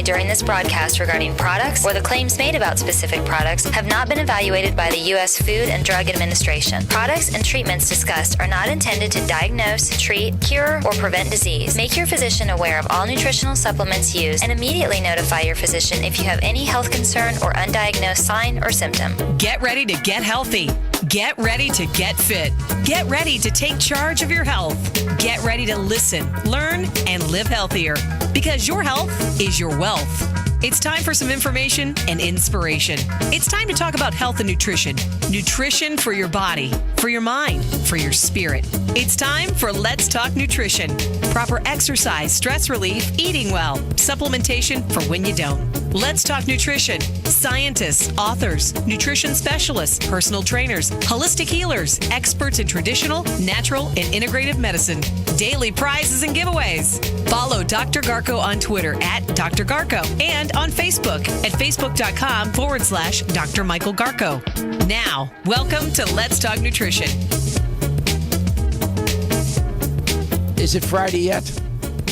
made during this broadcast regarding products or the claims made about specific products have not been evaluated by the U.S. Food and Drug Administration. Products and treatments discussed are not intended to diagnose, treat, cure, or prevent disease. Make your physician aware of all nutritional supplements used and immediately notify your physician if you have any health concern or undiagnosed sign or symptom. Get ready to get healthy. Get ready to get fit. Get ready to take charge of your health. Get ready to listen, learn, and live healthier because your health is your wealth. It's time for some information and inspiration. It's time to talk about health and nutrition. Nutrition for your body, for your mind, for your spirit. It's time for Let's Talk Nutrition. Proper exercise, stress relief, eating well, supplementation for when you don't. Let's Talk Nutrition. Scientists, authors, nutrition specialists, personal trainers, holistic healers, experts in traditional, natural, and integrative medicine. Daily prizes and giveaways. Follow Dr. Garko on Twitter at Dr. Garko and on Facebook at facebook.com/Dr. Michael Garko. Now, welcome to Let's Talk Nutrition. Is it Friday yet?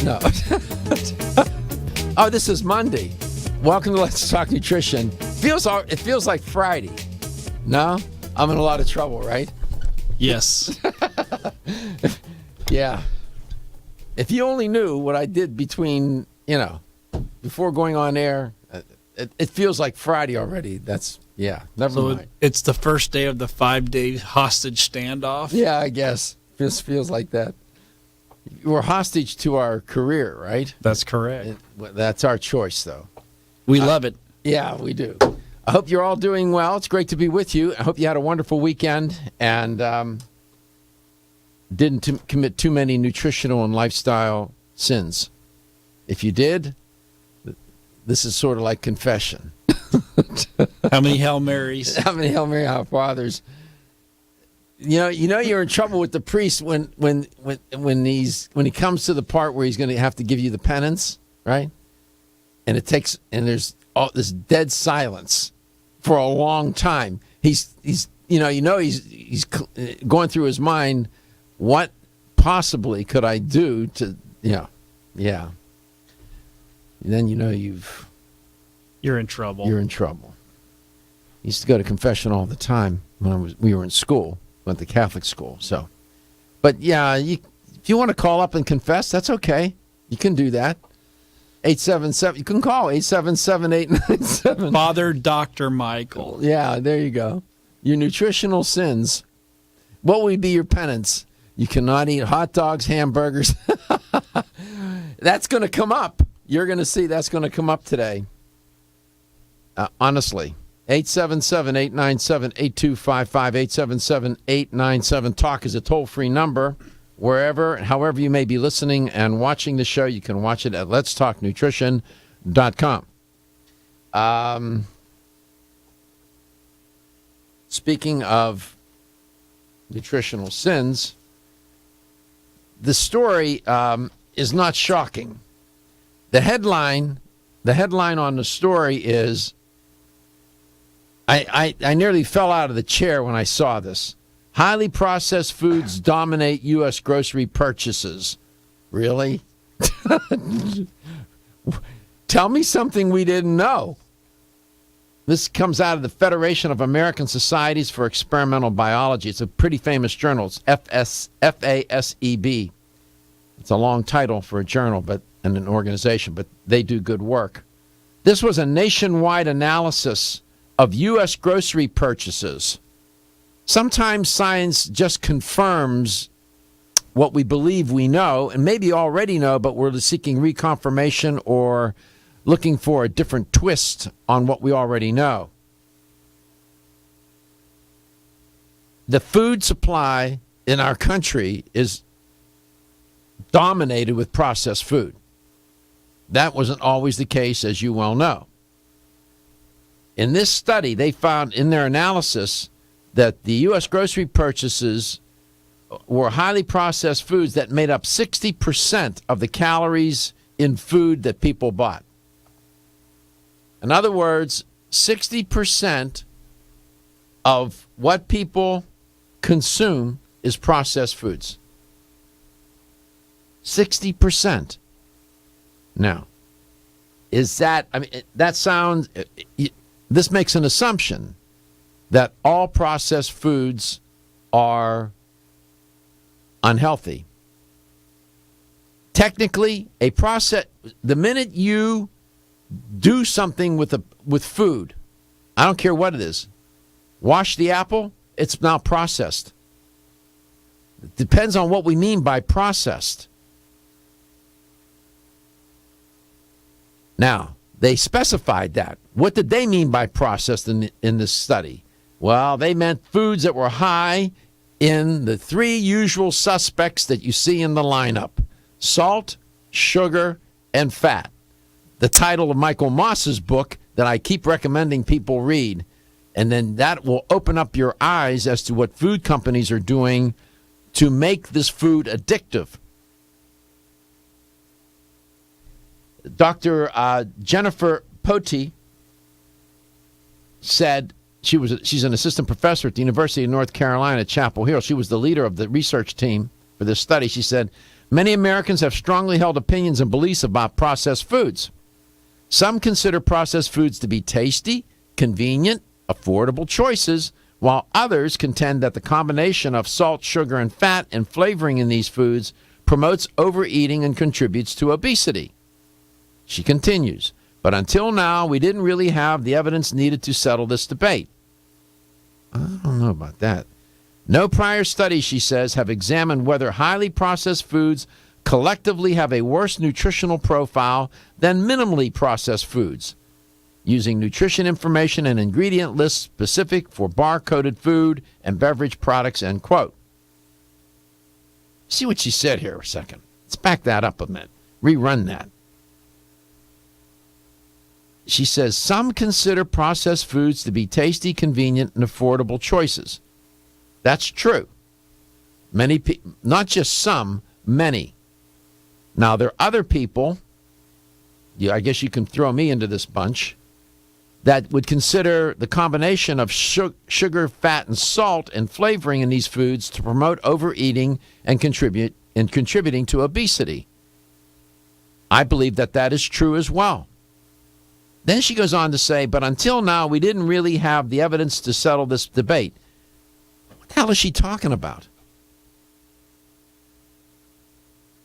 No. Oh, this is Monday. Welcome to Let's Talk Nutrition. It feels like Friday. No? I'm in a lot of trouble, right? Yes. Yeah. If you only knew what I did between, before going on air, it feels like Friday already. Never mind. It's the first day of the 5-day hostage standoff? Yeah, I guess. This feels like that. We're hostage to our career, right? That's correct. That's our choice, though. We love it. Yeah, we do. I hope you're all doing well. It's great to be with you. I hope you had a wonderful weekend and didn't commit too many nutritional and lifestyle sins. If you did, this is sort of like confession. How many Hail Marys? How many Hail Mary Our Fathers? You're in trouble with the priest when he comes to the part where he's going to have to give you the penance, right? And there's all this dead silence for a long time. He's going through his mind, what possibly could I do to, yeah. And then You're in trouble. You're in trouble. I used to go to confession all the time when we were in school, went to Catholic school. So, but yeah, if you want to call up and confess, that's okay. You can do that. 877. You can call 877-897. Father Dr. Michael. Yeah, there you go. Your nutritional sins. What would be your penance? You cannot eat hot dogs, hamburgers. That's going to come up. You're going to see that's going to come up today. Honestly. 877-897-8255. 877-897. Talk is a toll-free number. Wherever and however you may be listening and watching the show, you can watch it at letstalknutrition.com. Speaking of nutritional sins, the story is not shocking. The headline on the story is, I nearly fell out of the chair when I saw this. Highly processed foods dominate U.S. grocery purchases. Really? Tell me something we didn't know. This comes out of the Federation of American Societies for Experimental Biology. It's a pretty famous journal. It's FASEB. It's a long title for a journal and an organization, but they do good work. This was a nationwide analysis of U.S. grocery purchases. Sometimes science just confirms what we believe we know, and maybe already know, but we're seeking reconfirmation or looking for a different twist on what we already know. The food supply in our country is dominated with processed food. That wasn't always the case, as you well know. In this study, they found in their analysis that the U.S. grocery purchases were highly processed foods that made up 60% of the calories in food that people bought. In other words, 60% of what people consume is processed foods. 60%. Now, is that, that sounds, this makes an assumption that all processed foods are unhealthy. Technically, the minute you do something with food, I don't care what it is, wash the apple, it's now processed. It depends on what we mean by processed. Now, they specified that. What did they mean by processed in this study? Well, they meant foods that were high in the three usual suspects that you see in the lineup: salt, sugar, and fat. The title of Michael Moss's book that I keep recommending people read. And then that will open up your eyes as to what food companies are doing to make this food addictive. Dr. Jennifer Potey said, she's an assistant professor at the University of North Carolina at Chapel Hill. She was the leader of the research team for this study. She said, many Americans have strongly held opinions and beliefs about processed foods. Some consider processed foods to be tasty, convenient, affordable choices, while others contend that the combination of salt, sugar, and fat and flavoring in these foods promotes overeating and contributes to obesity. She continues, but until now, we didn't really have the evidence needed to settle this debate. I don't know about that. No prior studies, she says, have examined whether highly processed foods collectively have a worse nutritional profile than minimally processed foods, using nutrition information and ingredient lists specific for bar-coded food and beverage products, end quote. See what she said here a second. Let's back that up a minute. Rerun that. She says, some consider processed foods to be tasty, convenient, and affordable choices. That's true. Many people, not just some, many. Now, there are other people, I guess you can throw me into this bunch, that would consider the combination of sugar, fat, and salt and flavoring in these foods to promote overeating and contributing to obesity. I believe that is true as well. Then she goes on to say, but until now, we didn't really have the evidence to settle this debate. What the hell is she talking about?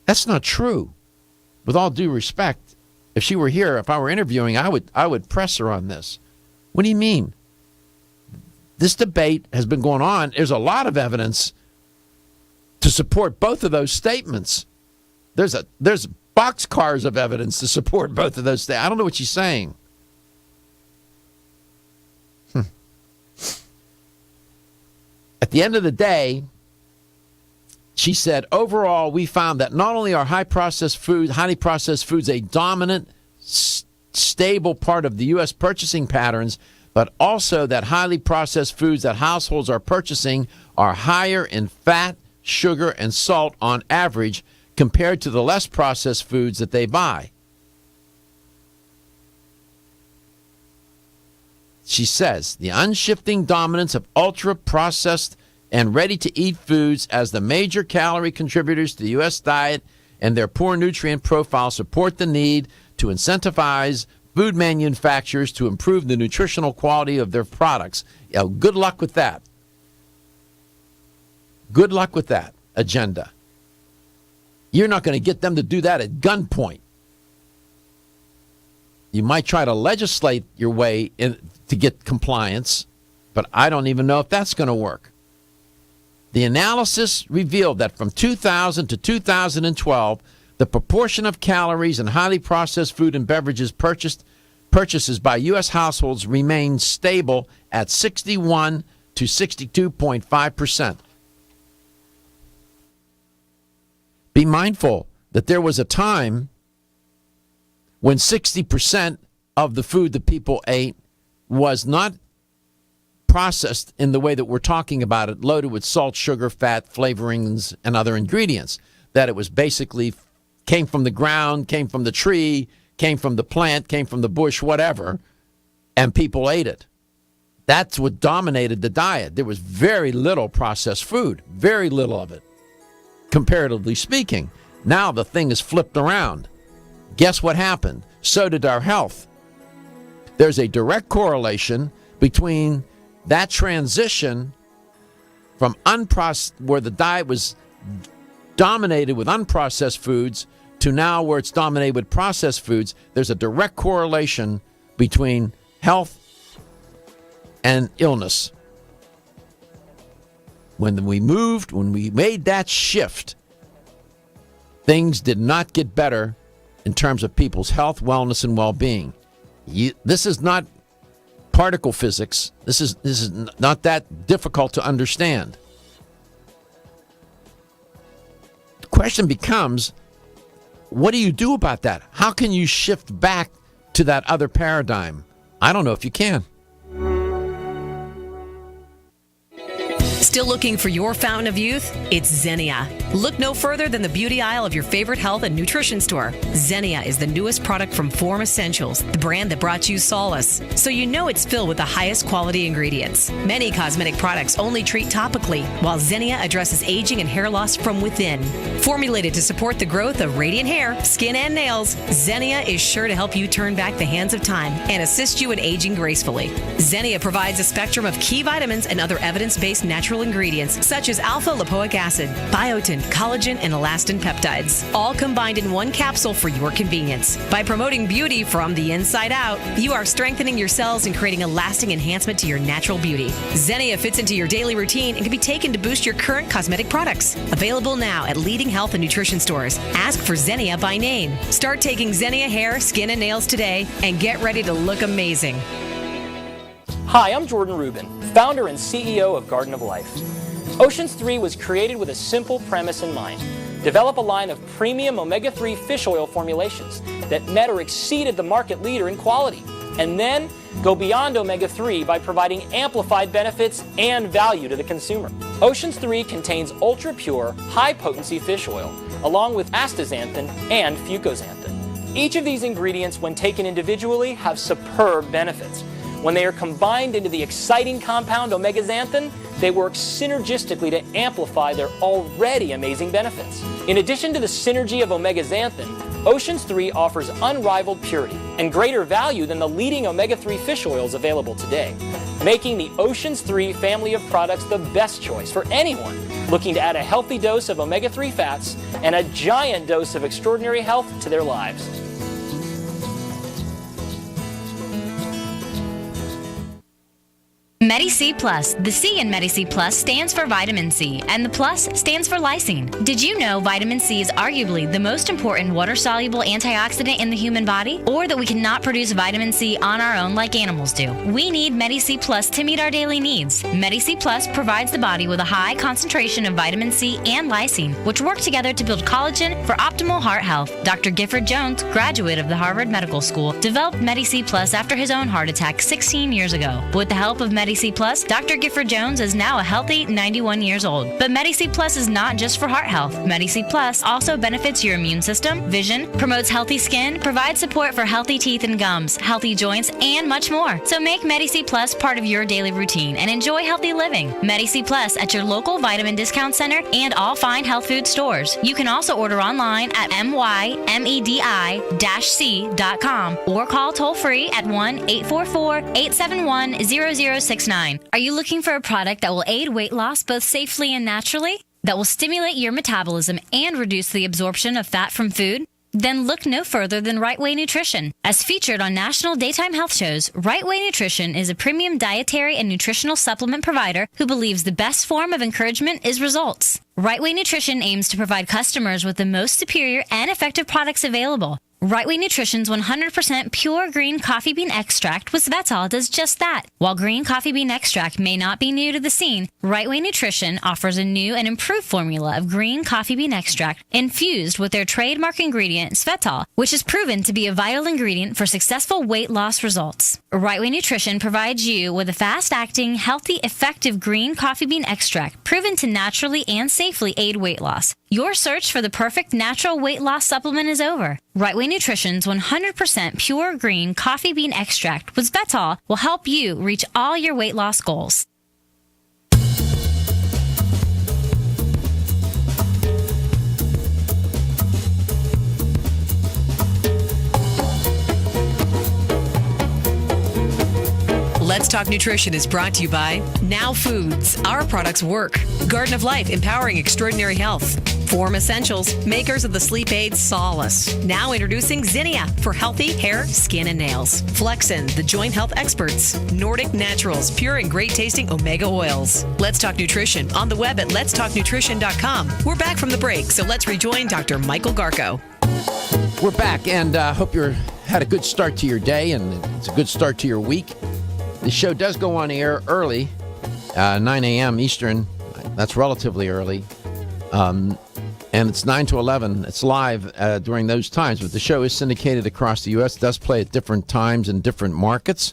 That's not true. With all due respect, if she were here, if I were interviewing, I would press her on this. What do you mean? This debate has been going on. There's a lot of evidence to support both of those statements. There's boxcars of evidence to support both of those statements. I don't know what she's saying. At the end of the day, she said, overall, we found that not only are highly processed foods a dominant, stable part of the U.S. purchasing patterns, but also that highly processed foods that households are purchasing are higher in fat, sugar, and salt on average compared to the less processed foods that they buy. She says, the unshifting dominance of ultra-processed and ready-to-eat foods as the major calorie contributors to the U.S. diet and their poor nutrient profile support the need to incentivize food manufacturers to improve the nutritional quality of their products. Good luck with that. Good luck with that agenda. You're not going to get them to do that at gunpoint. You might try to legislate your way in to get compliance, but I don't even know if that's going to work. The analysis revealed that from 2000 to 2012, the proportion of calories in highly processed food and beverages purchases by U.S. households remained stable at 61 to 62.5%. Be mindful that there was a time when 60% of the food that people ate was not processed in the way that we're talking about it, loaded with salt, sugar, fat, flavorings, and other ingredients. That it was basically came from the ground, came from the tree, came from the plant, came from the bush, whatever, and people ate it. That's what dominated the diet. There was very little processed food, very little of it, comparatively speaking. Now the thing is flipped around. Guess what happened? so did our health. There's a direct correlation between that transition from where the diet was dominated with unprocessed foods to now where it's dominated with processed foods. There's a direct correlation between health and illness. When we made that shift, things did not get better in terms of people's health, wellness, and well-being. This is not particle physics. This is not that difficult to understand. The question becomes, what do you do about that? How can you shift back to that other paradigm? I don't know if you can. Still looking for your fountain of youth? It's Xenia. Look no further than the beauty aisle of your favorite health and nutrition store. Xenia is the newest product from Form Essentials, the brand that brought you solace. So you know it's filled with the highest quality ingredients. Many cosmetic products only treat topically, while Xenia addresses aging and hair loss from within. Formulated to support the growth of radiant hair, skin, and nails, Xenia is sure to help you turn back the hands of time and assist you in aging gracefully. Xenia provides a spectrum of key vitamins and other evidence-based natural ingredients such as alpha-lipoic acid, biotin, collagen, and elastin peptides, all combined in one capsule for your convenience. By promoting beauty from the inside out, you are strengthening your cells and creating a lasting enhancement to your natural beauty. Xenia fits into your daily routine and can be taken to boost your current cosmetic products. Available now at leading health and nutrition stores. Ask for Xenia by name. Start taking Xenia hair, skin, and nails today and get ready to look amazing. Hi, I'm Jordan Rubin, founder and CEO of Garden of Life. Oceans 3 was created with a simple premise in mind. Develop a line of premium omega-3 fish oil formulations that met or exceeded the market leader in quality, and then go beyond omega-3 by providing amplified benefits and value to the consumer. Oceans 3 contains ultra-pure, high-potency fish oil, along with astaxanthin and fucoxanthin. Each of these ingredients, when taken individually, have superb benefits. When they are combined into the exciting compound omega-xanthin, they work synergistically to amplify their already amazing benefits. In addition to the synergy of omega-xanthin, Oceans 3 offers unrivaled purity and greater value than the leading omega-3 fish oils available today, making the Oceans 3 family of products the best choice for anyone looking to add a healthy dose of omega-3 fats and a giant dose of extraordinary health to their lives. Medi-C Plus. The C in Medi-C Plus stands for vitamin C, and the plus stands for lysine. Did you know vitamin C is arguably the most important water-soluble antioxidant in the human body? Or that we cannot produce vitamin C on our own like animals do? We need Medi-C Plus to meet our daily needs. Medi-C Plus provides the body with a high concentration of vitamin C and lysine, which work together to build collagen for optimal heart health. Dr. Gifford Jones, graduate of the Harvard Medical School, developed Medi-C Plus after his own heart attack 16 years ago. With the help of Medi-C Plus, Dr. Gifford Jones is now a healthy 91 years old. But Medi-C Plus is not just for heart health. Medi-C Plus also benefits your immune system, vision, promotes healthy skin, provides support for healthy teeth and gums, healthy joints, and much more. So make Medi-C Plus part of your daily routine and enjoy healthy living. Medi-C Plus at your local vitamin discount center and all fine health food stores. You can also order online at mymedi-c.com or call toll-free at 1-844-871-0069. Are you looking for a product that will aid weight loss both safely and naturally? That will stimulate your metabolism and reduce the absorption of fat from food? Then look no further than Right Way Nutrition. As featured on national daytime health shows, Right Way Nutrition is a premium dietary and nutritional supplement provider who believes the best form of encouragement is results. Right Way Nutrition aims to provide customers with the most superior and effective products available. Right Way Nutrition's 100% pure green coffee bean extract with Svetol does just that. While green coffee bean extract may not be new to the scene, Right Way Nutrition offers a new and improved formula of green coffee bean extract infused with their trademark ingredient Svetol, which is proven to be a vital ingredient for successful weight loss results. Right Way Nutrition provides you with a fast-acting, healthy, effective green coffee bean extract proven to naturally and safely aid weight loss. Your search for the perfect natural weight loss supplement is over. Right Way Nutrition's 100% pure green coffee bean extract with Svetol will help you reach all your weight loss goals. Let's Talk Nutrition is brought to you by Now Foods. Our products work. Garden of Life, empowering extraordinary health. Form Essentials, makers of the sleep aid Solace. Now introducing Zinnia for healthy hair, skin, and nails. Flexcin, the joint health experts. Nordic Naturals, pure and great tasting omega oils. Let's Talk Nutrition on the web at letstalknutrition.com. We're back from the break, so let's rejoin Dr. Michael Garko. We're back, and hope you had a good start to your day, and it's a good start to your week. The show does go on air early, 9 a.m. Eastern. That's relatively early. And it's 9 to 11. It's live during those times, but the show is syndicated across the U.S. It does play at different times in different markets,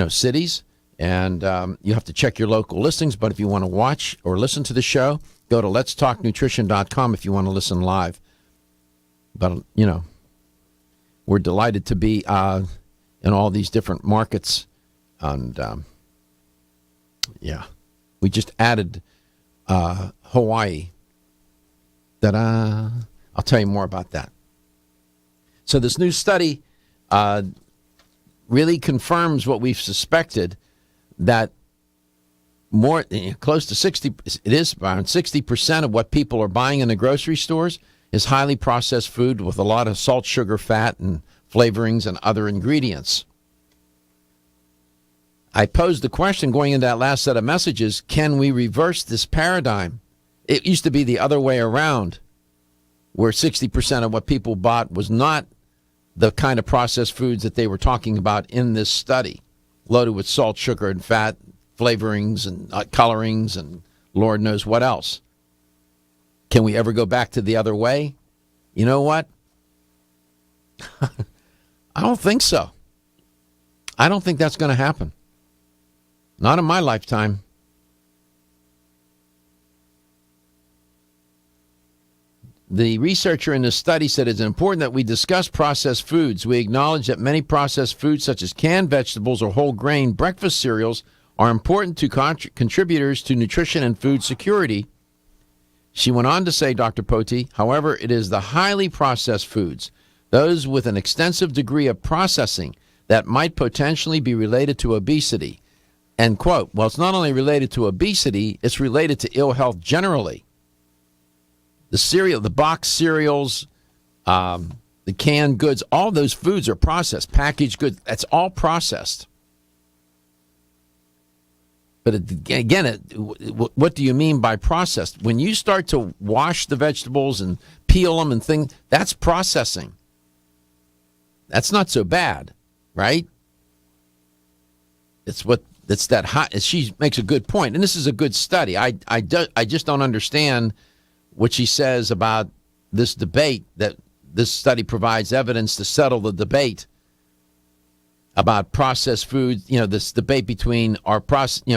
cities, and you have to check your local listings. But if you want to watch or listen to the show, go to letstalknutrition.com if you want to listen live. But, we're delighted to be in all these different markets. And, we just added Hawaii. Ta-da! I'll tell you more about that. So this new study really confirms what we've suspected, that close to 60, it is around 60% of what people are buying in the grocery stores is highly processed food with a lot of salt, sugar, fat, and flavorings and other ingredients. I posed the question going into that last set of messages, can we reverse this paradigm? It used to be the other way around, where 60% of what people bought was not the kind of processed foods that they were talking about in this study, loaded with salt, sugar, and fat, flavorings, and colorings, and Lord knows what else. Can we ever go back to the other way? You know what? I don't think so. I don't think that's going to happen. Not in my lifetime. The researcher in this study said it's important that we discuss processed foods. We acknowledge that many processed foods, such as canned vegetables or whole grain breakfast cereals, are important to contributors to nutrition and food security. She went on to say, Dr. Poti, however, it is the highly processed foods, those with an extensive degree of processing, that might potentially be related to obesity. End quote. Well, it's not only related to obesity, it's related to ill health generally. The cereal, the boxed cereals, the canned goods, all those foods are processed. Packaged goods, that's all processed. But again, what do you mean by processed? When you start to wash the vegetables and peel them and things, that's processing. That's not so bad, right? It's that hot. She makes a good point, and this is a good study. I just don't understand what she says about this debate, that this study provides evidence to settle the debate about processed food, this debate between our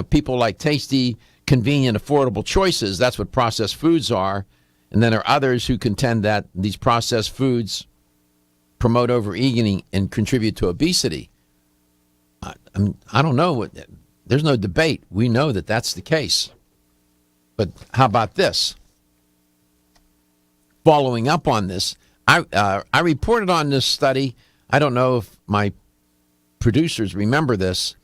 people like tasty, convenient, affordable choices. That's what processed foods are. And then there are others who contend that these processed foods promote overeating and contribute to obesity. I don't know. There's no debate. We know that that's the case. But how about this? Following up on this, I reported on this study. I don't know if my producers remember this.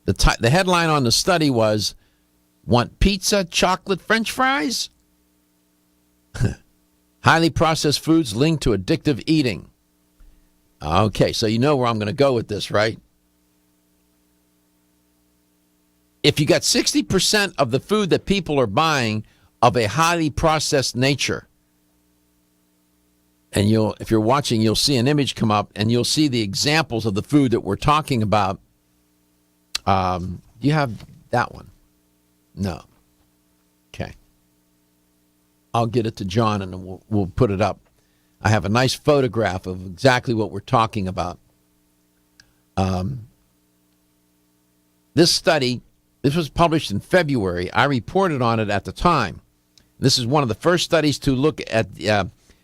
The headline on the study was, "Want pizza, chocolate, French fries? Highly processed foods linked to addictive eating." Okay, so you know where I'm going to go with this, right? If you got 60% of the food that people are buying of a highly processed nature, and if you're watching, you'll see an image come up, and you'll see the examples of the food that we're talking about. Do you have that one? No. Okay. I'll get it to John, and we'll put it up. I have a nice photograph of exactly what we're talking about. This study, this was published in February. I reported on it at the time. This is one of the first studies to look at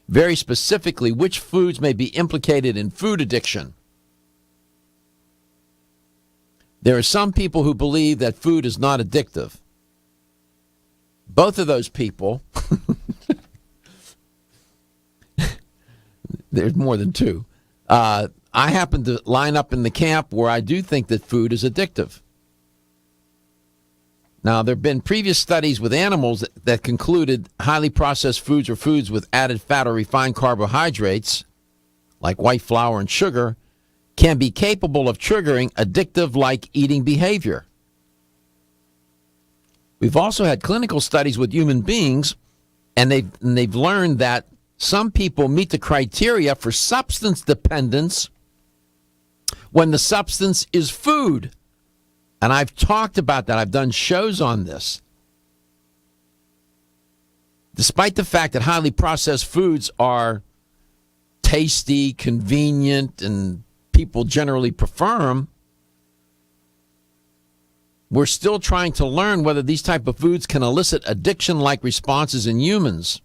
very specifically which foods may be implicated in food addiction. There are some people who believe that food is not addictive. Both of those people, there's more than two, I happen to line up in the camp where I do think that food is addictive. Now, there have been previous studies with animals that concluded highly processed foods or foods with added fat or refined carbohydrates, like white flour and sugar, can be capable of triggering addictive-like eating behavior. We've also had clinical studies with human beings, and they've learned that some people meet the criteria for substance dependence when the substance is food. And I've talked about that. I've done shows on this. Despite the fact that highly processed foods are tasty, convenient, and people generally prefer them, we're still trying to learn whether these type of foods can elicit addiction-like responses in humans.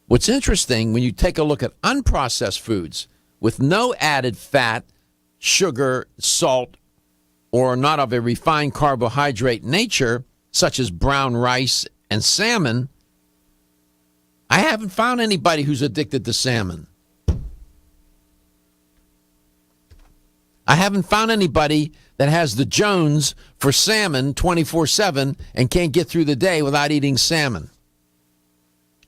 What's interesting, when you take a look at unprocessed foods with no added fat, sugar, salt, or not of a refined carbohydrate nature, such as brown rice and salmon, I haven't found anybody who's addicted to salmon. I haven't found anybody that has the Jones for salmon 24/7 and can't get through the day without eating salmon.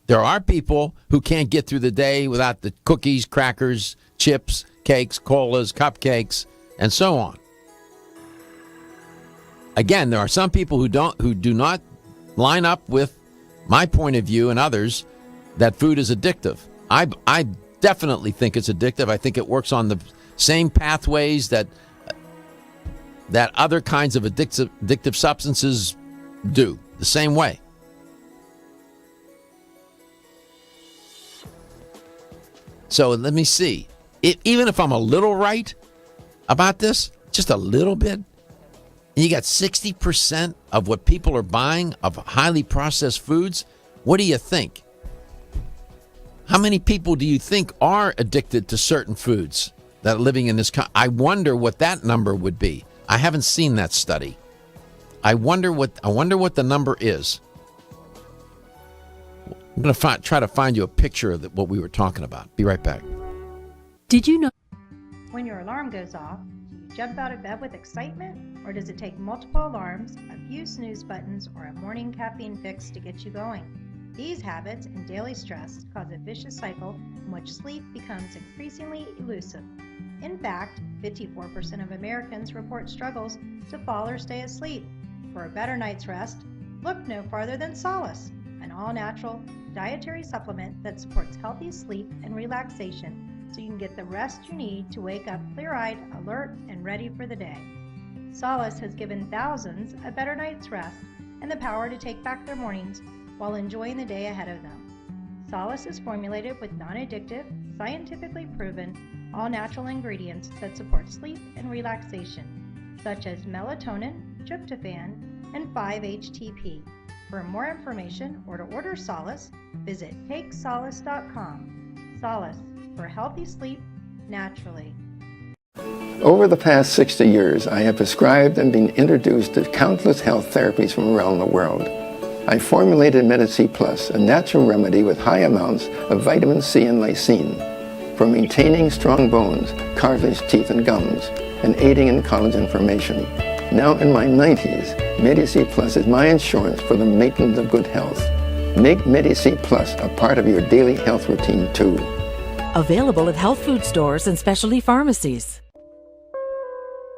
There are people who can't get through the day without the cookies, crackers, chips, cakes, colas, cupcakes, and so on. Again, there are some people who do not line up with my point of view and others that food is addictive. I definitely think it's addictive. I think it works on the same pathways that other kinds of addictive substances do, the same way. So let me see. Even if I'm a little right about this, just a little bit, and you got 60% of what people are buying of highly processed foods, what do you think? How many people do you think are addicted to certain foods that are living in this country? I wonder what that number would be. I haven't seen that study. I wonder what the number is. I'm going to try to find you a picture of what we were talking about. Be right back. Did you know? When your alarm goes off, do you jump out of bed with excitement? Or does it take multiple alarms, a few snooze buttons, or a morning caffeine fix to get you going? These habits and daily stress cause a vicious cycle in which sleep becomes increasingly elusive. In fact, 54% of Americans report struggles to fall or stay asleep. For a better night's rest, look no farther than Solace, an all-natural dietary supplement that supports healthy sleep and relaxation so you can get the rest you need to wake up clear-eyed, alert, and ready for the day. Solace has given thousands a better night's rest and the power to take back their mornings while enjoying the day ahead of them. Solace is formulated with non-addictive, scientifically proven, all-natural ingredients that support sleep and relaxation, such as melatonin, tryptophan, and 5-HTP. For more information or to order Solace, visit takesolace.com. Solace, for healthy sleep naturally. Over the past 60 years, I have prescribed and been introduced to countless health therapies from around the world. I formulated Medi-C Plus, a natural remedy with high amounts of vitamin C and lysine for maintaining strong bones, cartilage, teeth, and gums, and aiding in collagen formation. Now in my 90s, Medi-C Plus is my insurance for the maintenance of good health. Make Medi-C Plus a part of your daily health routine too. Available at health food stores and specialty pharmacies.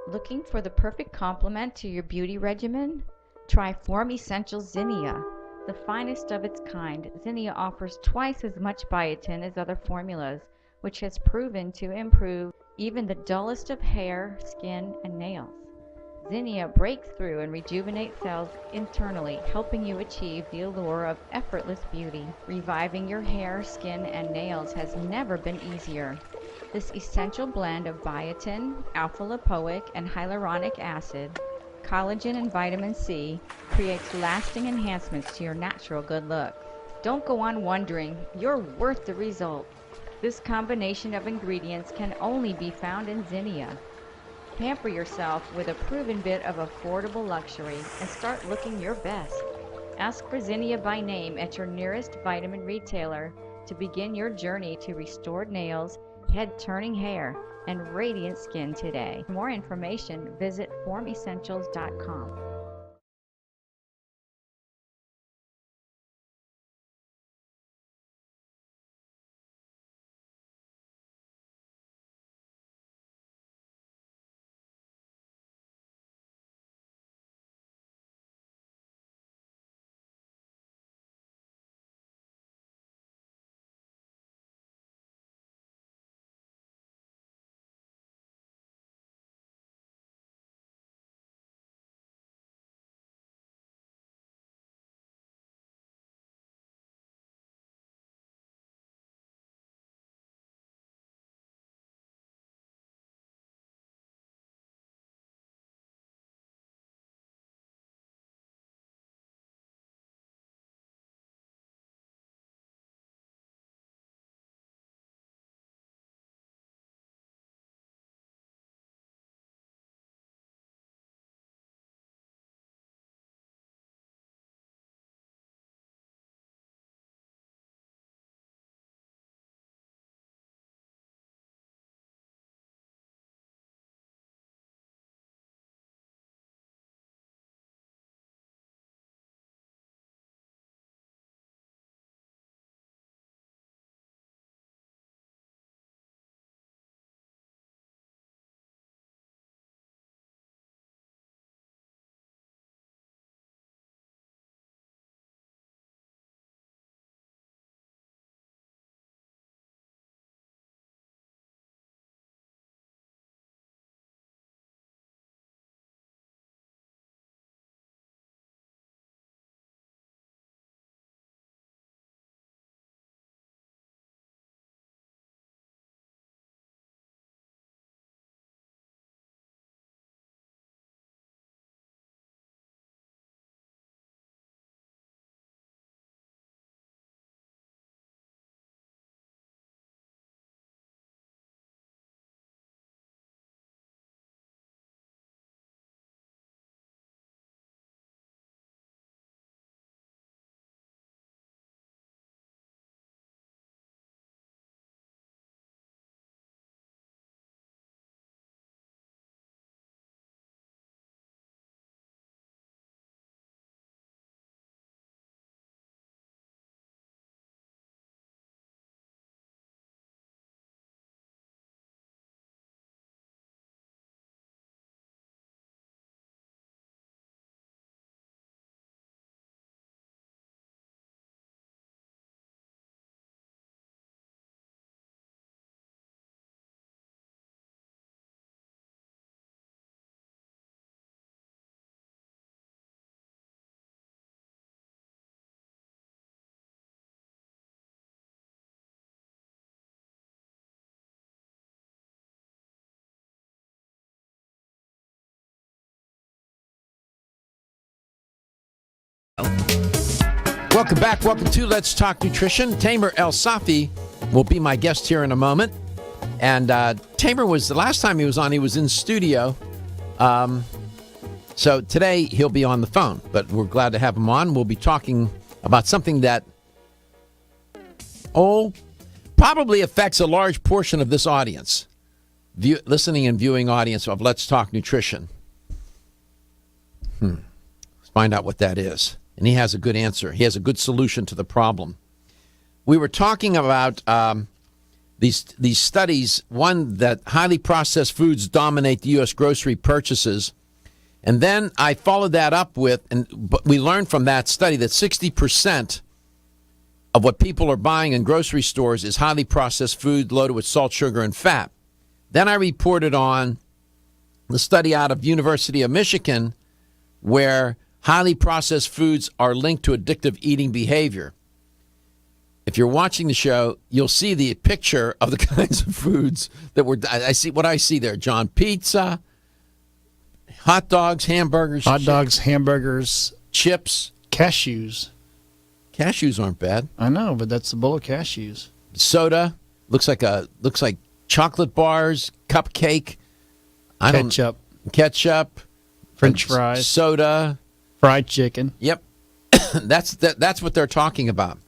Looking for the perfect complement to your beauty regimen? Try Form Essentials Zinnia. The finest of its kind, Zinnia offers twice as much biotin as other formulas, which has proven to improve even the dullest of hair, skin, and nails. Zinnia breaks through and rejuvenates cells internally, helping you achieve the allure of effortless beauty. Reviving your hair, skin, and nails has never been easier. This essential blend of biotin, alpha-lipoic, and hyaluronic acid, collagen, and vitamin C creates lasting enhancements to your natural good look. Don't go on wondering, you're worth the result. This combination of ingredients can only be found in Zinnia. Pamper yourself with a proven bit of affordable luxury and start looking your best. Ask for Zinnia by name at your nearest vitamin retailer to begin your journey to restored nails, head-turning hair, and radiant skin today. For more information, visit formessentials.com. Welcome back. Welcome to Let's Talk Nutrition. Tamer Elsafy will be my guest here in a moment. And Tamer was, the last time he was on, he was in studio. So today he'll be on the phone, but we're glad to have him on. We'll be talking about something that, probably affects a large portion of this audience, listening and viewing audience of Let's Talk Nutrition. Let's find out what that is. And he has a good answer. He has a good solution to the problem. We were talking about these studies, one that highly processed foods dominate the U.S. grocery purchases. And then I followed that up with, but we learned from that study that 60% of what people are buying in grocery stores is highly processed food loaded with salt, sugar, and fat. Then I reported on the study out of University of Michigan where highly processed foods are linked to addictive eating behavior. If you're watching the show, you'll see the picture of the kinds of foods that I see. What I see there, John: pizza, hot dogs, hamburgers, chips, cashews. Cashews aren't bad. I know, but that's a bowl of cashews. Soda looks like chocolate bars, cupcake, ketchup, French fries, soda, fried chicken. Yep, that's what they're talking about.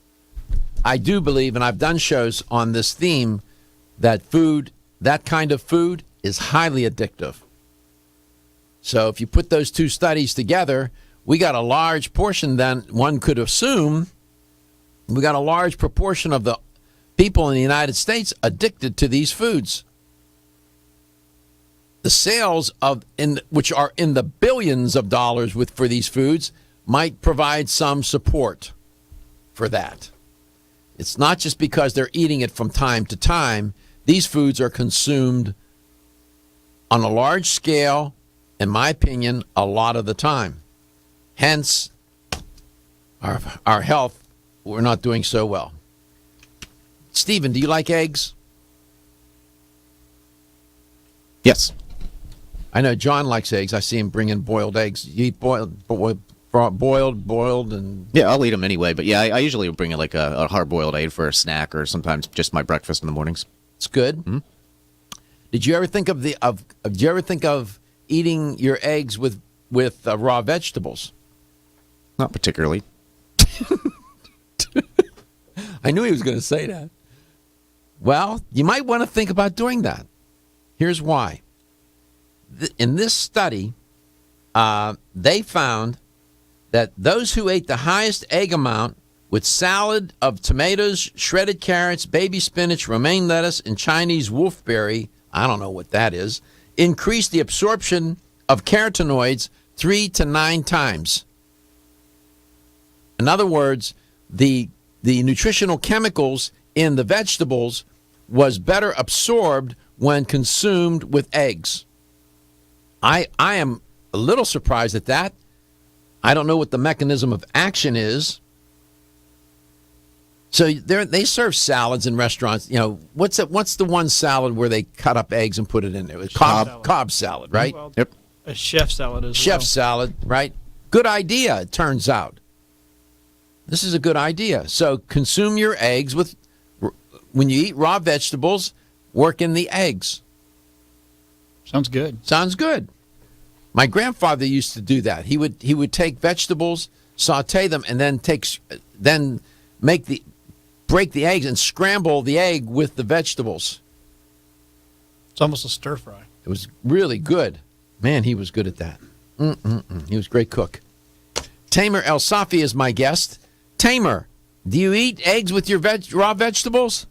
I do believe, and I've done shows on this theme, that that kind of food is highly addictive. So if you put those two studies together, we got a large portion, then one could assume, we got a large proportion of the people in the United States addicted to these foods. The sales which are in the billions of dollars for these foods might provide some support for that. It's not just because they're eating it from time to time. These foods are consumed on a large scale, in my opinion, a lot of the time. Hence, our health, we're not doing so well. Stephen, do you like eggs? Yes. I know John likes eggs. I see him bringing boiled eggs. You eat boiled, and... Yeah, I'll eat them anyway. But yeah, I usually bring like a hard-boiled egg for a snack, or sometimes just my breakfast in the mornings. It's good. Mm-hmm. Did you ever think of eating your eggs with raw vegetables? Not particularly. I knew he was going to say that. Well, you might want to think about doing that. Here's why. In this study, they found that those who ate the highest egg amount with salad of tomatoes, shredded carrots, baby spinach, romaine lettuce, and Chinese wolfberry, I don't know what that is, increased the absorption of carotenoids 3 to 9 times. In other words, the nutritional chemicals in the vegetables was better absorbed when consumed with eggs. I am a little surprised at that. I don't know what the mechanism of action is. So they serve salads in restaurants. You know, what's the one salad where they cut up eggs and put it in there? It's Cobb salad, right? Well, yep. A chef salad as well. Chef salad, right? Good idea, it turns out. This is a good idea. So consume your eggs when you eat raw vegetables, work in the eggs. Sounds good. Sounds good. My grandfather used to do that. He would take vegetables, saute them, and then break the eggs and scramble the egg with the vegetables. It's almost a stir fry. It was really good. Man, he was good at that. He was a great cook. Tamer Elsafy is my guest. Tamer, do you eat eggs with your raw vegetables?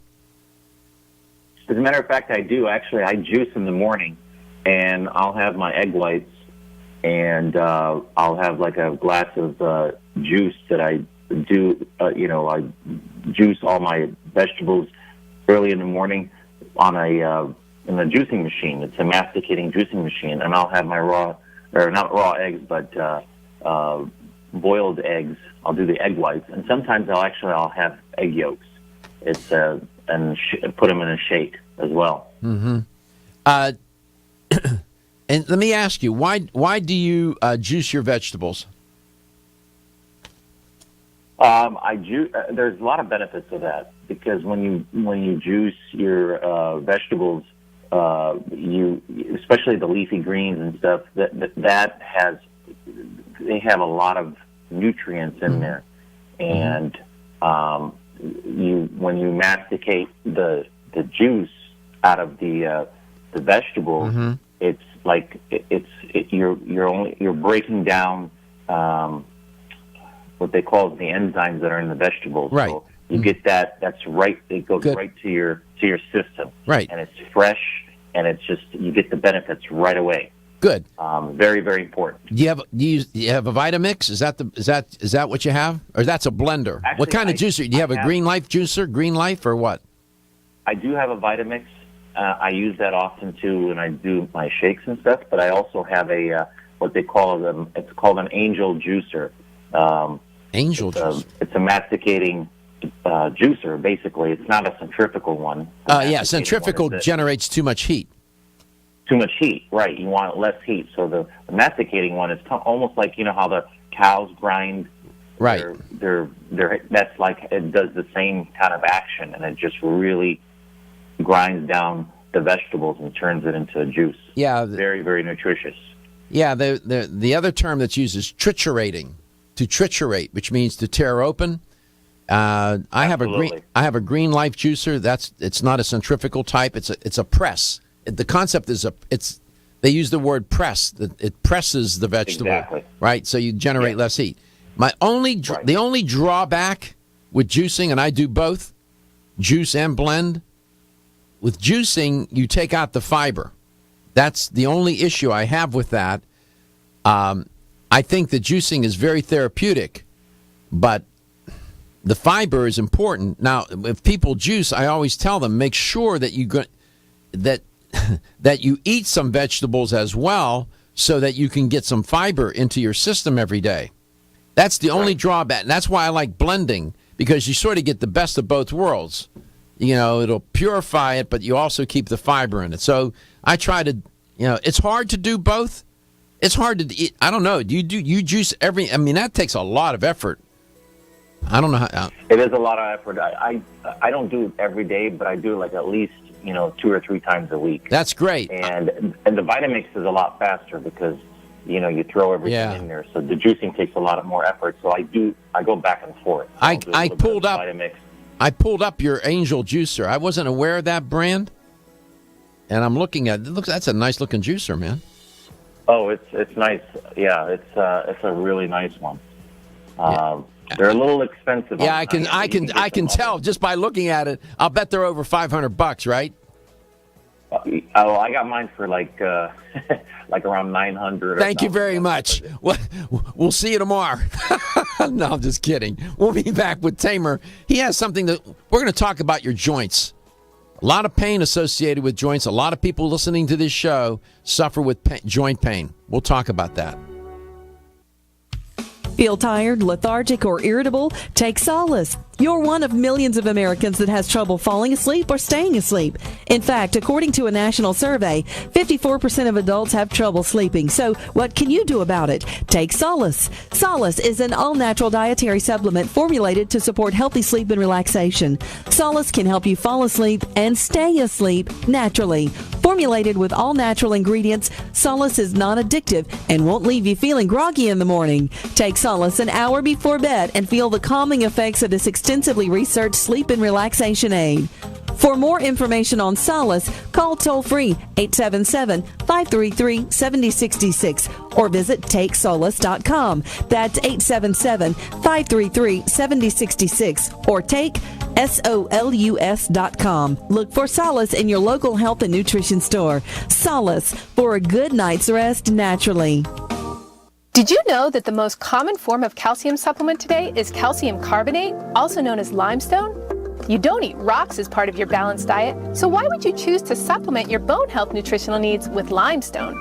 As a matter of fact, I do. Actually, I juice in the morning, and I'll have my egg whites, and I'll have like a glass of juice that I do. I juice all my vegetables early in the morning on in a juicing machine. It's a masticating juicing machine, and I'll have my not raw eggs, but boiled eggs. I'll do the egg whites, and sometimes I'll have egg yolks. It's and put them in a shake as well. Mm-hmm. And let me ask you, why do you juice your vegetables? There's a lot of benefits to that, because when you juice your vegetables, especially the leafy greens and stuff, they have a lot of nutrients in there, and when you masticate the juice out of the vegetables, it's like you're breaking down what they call the enzymes that are in the vegetables. Right. So you get that. That's right. It goes right to your system. Right. And it's fresh, and it's just you get the benefits right away. Good. Very, very important. Do you have a Vitamix? Is that what you have, or that's a blender? Actually, what kind of juicer? Do you have a Green Life juicer? Green Life or what? I do have a Vitamix. I use that often too when I do my shakes and stuff. But I also have what they call them. It's called an Angel juicer. Angel juicer. It's a masticating juicer. Basically, it's not a centrifugal one. Centrifugal generates too much heat. Too much heat, right? You want less heat. So the masticating one is almost like how the cows grind. Right. That's like it does the same kind of action, and it just really grinds down the vegetables and turns it into a juice. Yeah. Very, very nutritious. Yeah. The other term that's used is triturating. To triturate, which means to tear open. I have a green life juicer. It's not a centrifugal type. It's a press. The concept is they use the word press. It presses the vegetable, right? So you generate less heat. The only drawback with juicing, and I do both, juice and blend. With juicing, you take out the fiber. That's the only issue I have with that. I think the juicing is very therapeutic, but the fiber is important. Now, if people juice, I always tell them make sure that that you eat some vegetables as well, so that you can get some fiber into your system every day. That's the only drawback. And that's why I like blending, because you sort of get the best of both worlds. It'll purify it, but you also keep the fiber in it. So I try to, it's hard to do both. It's hard to eat. I don't know. You juice that takes a lot of effort. I don't know how. It is a lot of effort. I don't do it every day, but I do like at least 2 or 3 times a week. That's great. And the Vitamix is a lot faster because you throw everything in there. So the juicing takes a lot more effort. So I go back and forth. I pulled up your Angel juicer. I wasn't aware of that brand, and I'm looking at it. That's a nice looking juicer, man. Oh, it's nice. Yeah, it's a really nice one. They're a little expensive. Yeah, I can tell just by looking at it. I'll bet they're over $500, right? Oh, I got mine for like around $900. Thank you very much. We'll see you tomorrow. No, I'm just kidding. We'll be back with Tamer. He has something that we're going to talk about your joints. A lot of pain associated with joints. A lot of people listening to this show suffer with joint pain. We'll talk about that. Feel tired, lethargic, or irritable? Take solace. You're one of millions of Americans that has trouble falling asleep or staying asleep. In fact, according to a national survey, 54% of adults have trouble sleeping. So what can you do about it? Take Solace. Solace is an all-natural dietary supplement formulated to support healthy sleep and relaxation. Solace can help you fall asleep and stay asleep naturally. Formulated with all-natural ingredients, Solace is non-addictive and won't leave you feeling groggy in the morning. Take Solace an hour before bed and feel the calming effects of this extensively researched sleep and relaxation aid. For more information on Solace, call toll-free 877-533-7066 or visit TakeSolace.com. That's 877-533-7066 or take SOLUS.com. Look for Solace in your local health and nutrition store. Solace, for a good night's rest naturally. Did you know that the most common form of calcium supplement today is calcium carbonate, also known as limestone? You don't eat rocks as part of your balanced diet, so why would you choose to supplement your bone health nutritional needs with limestone?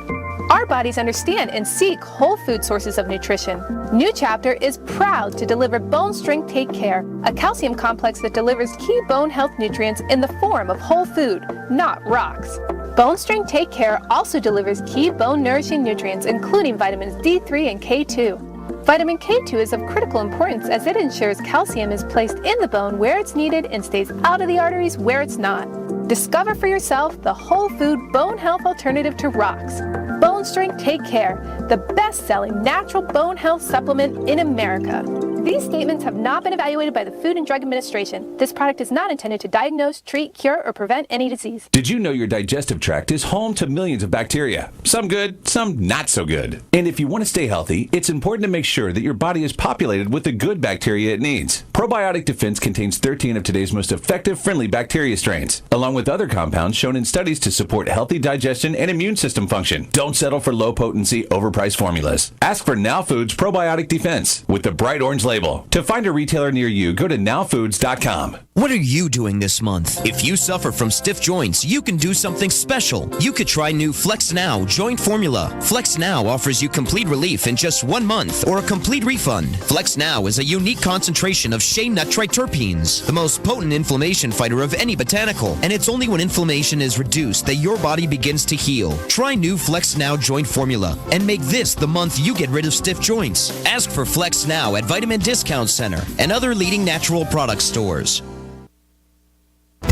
Our bodies understand and seek whole food sources of nutrition. New Chapter is proud to deliver Bone Strength Take Care, a calcium complex that delivers key bone health nutrients in the form of whole food, not rocks. Bone Strength Take Care also delivers key bone nourishing nutrients, including vitamins D3 and K2. Vitamin K2 is of critical importance as it ensures calcium is placed in the bone where it's needed and stays out of the arteries where it's not. Discover for yourself the whole food bone health alternative to rocks. Bone Strength Take Care, the best-selling natural bone health supplement in America. These statements have not been evaluated by the Food and Drug Administration. This product is not intended to diagnose, treat, cure, or prevent any disease. Did you know your digestive tract is home to millions of bacteria? Some good, some not so good. And if you want to stay healthy, it's important to make sure that your body is populated with the good bacteria it needs. Probiotic Defense contains 13 of today's most effective friendly bacteria strains, along with other compounds shown in studies to support healthy digestion and immune system function. Don't settle for low-potency, overpriced formulas. Ask for Now Foods Probiotic Defense with the bright orange label. To find a retailer near you, go to nowfoods.com. What are you doing this month? If you suffer from stiff joints, you can do something special. You could try new Flexcin joint formula. Flexcin offers you complete relief in just 1 month or a complete refund. Flexcin is a unique concentration of shea nut triterpenes, the most potent inflammation fighter of any botanical, and it's only when inflammation is reduced that your body begins to heal. Try new Flexcin joint formula and make this the month you get rid of stiff joints. Ask for Flexcin at Vitamin Discount Center and other leading natural product stores.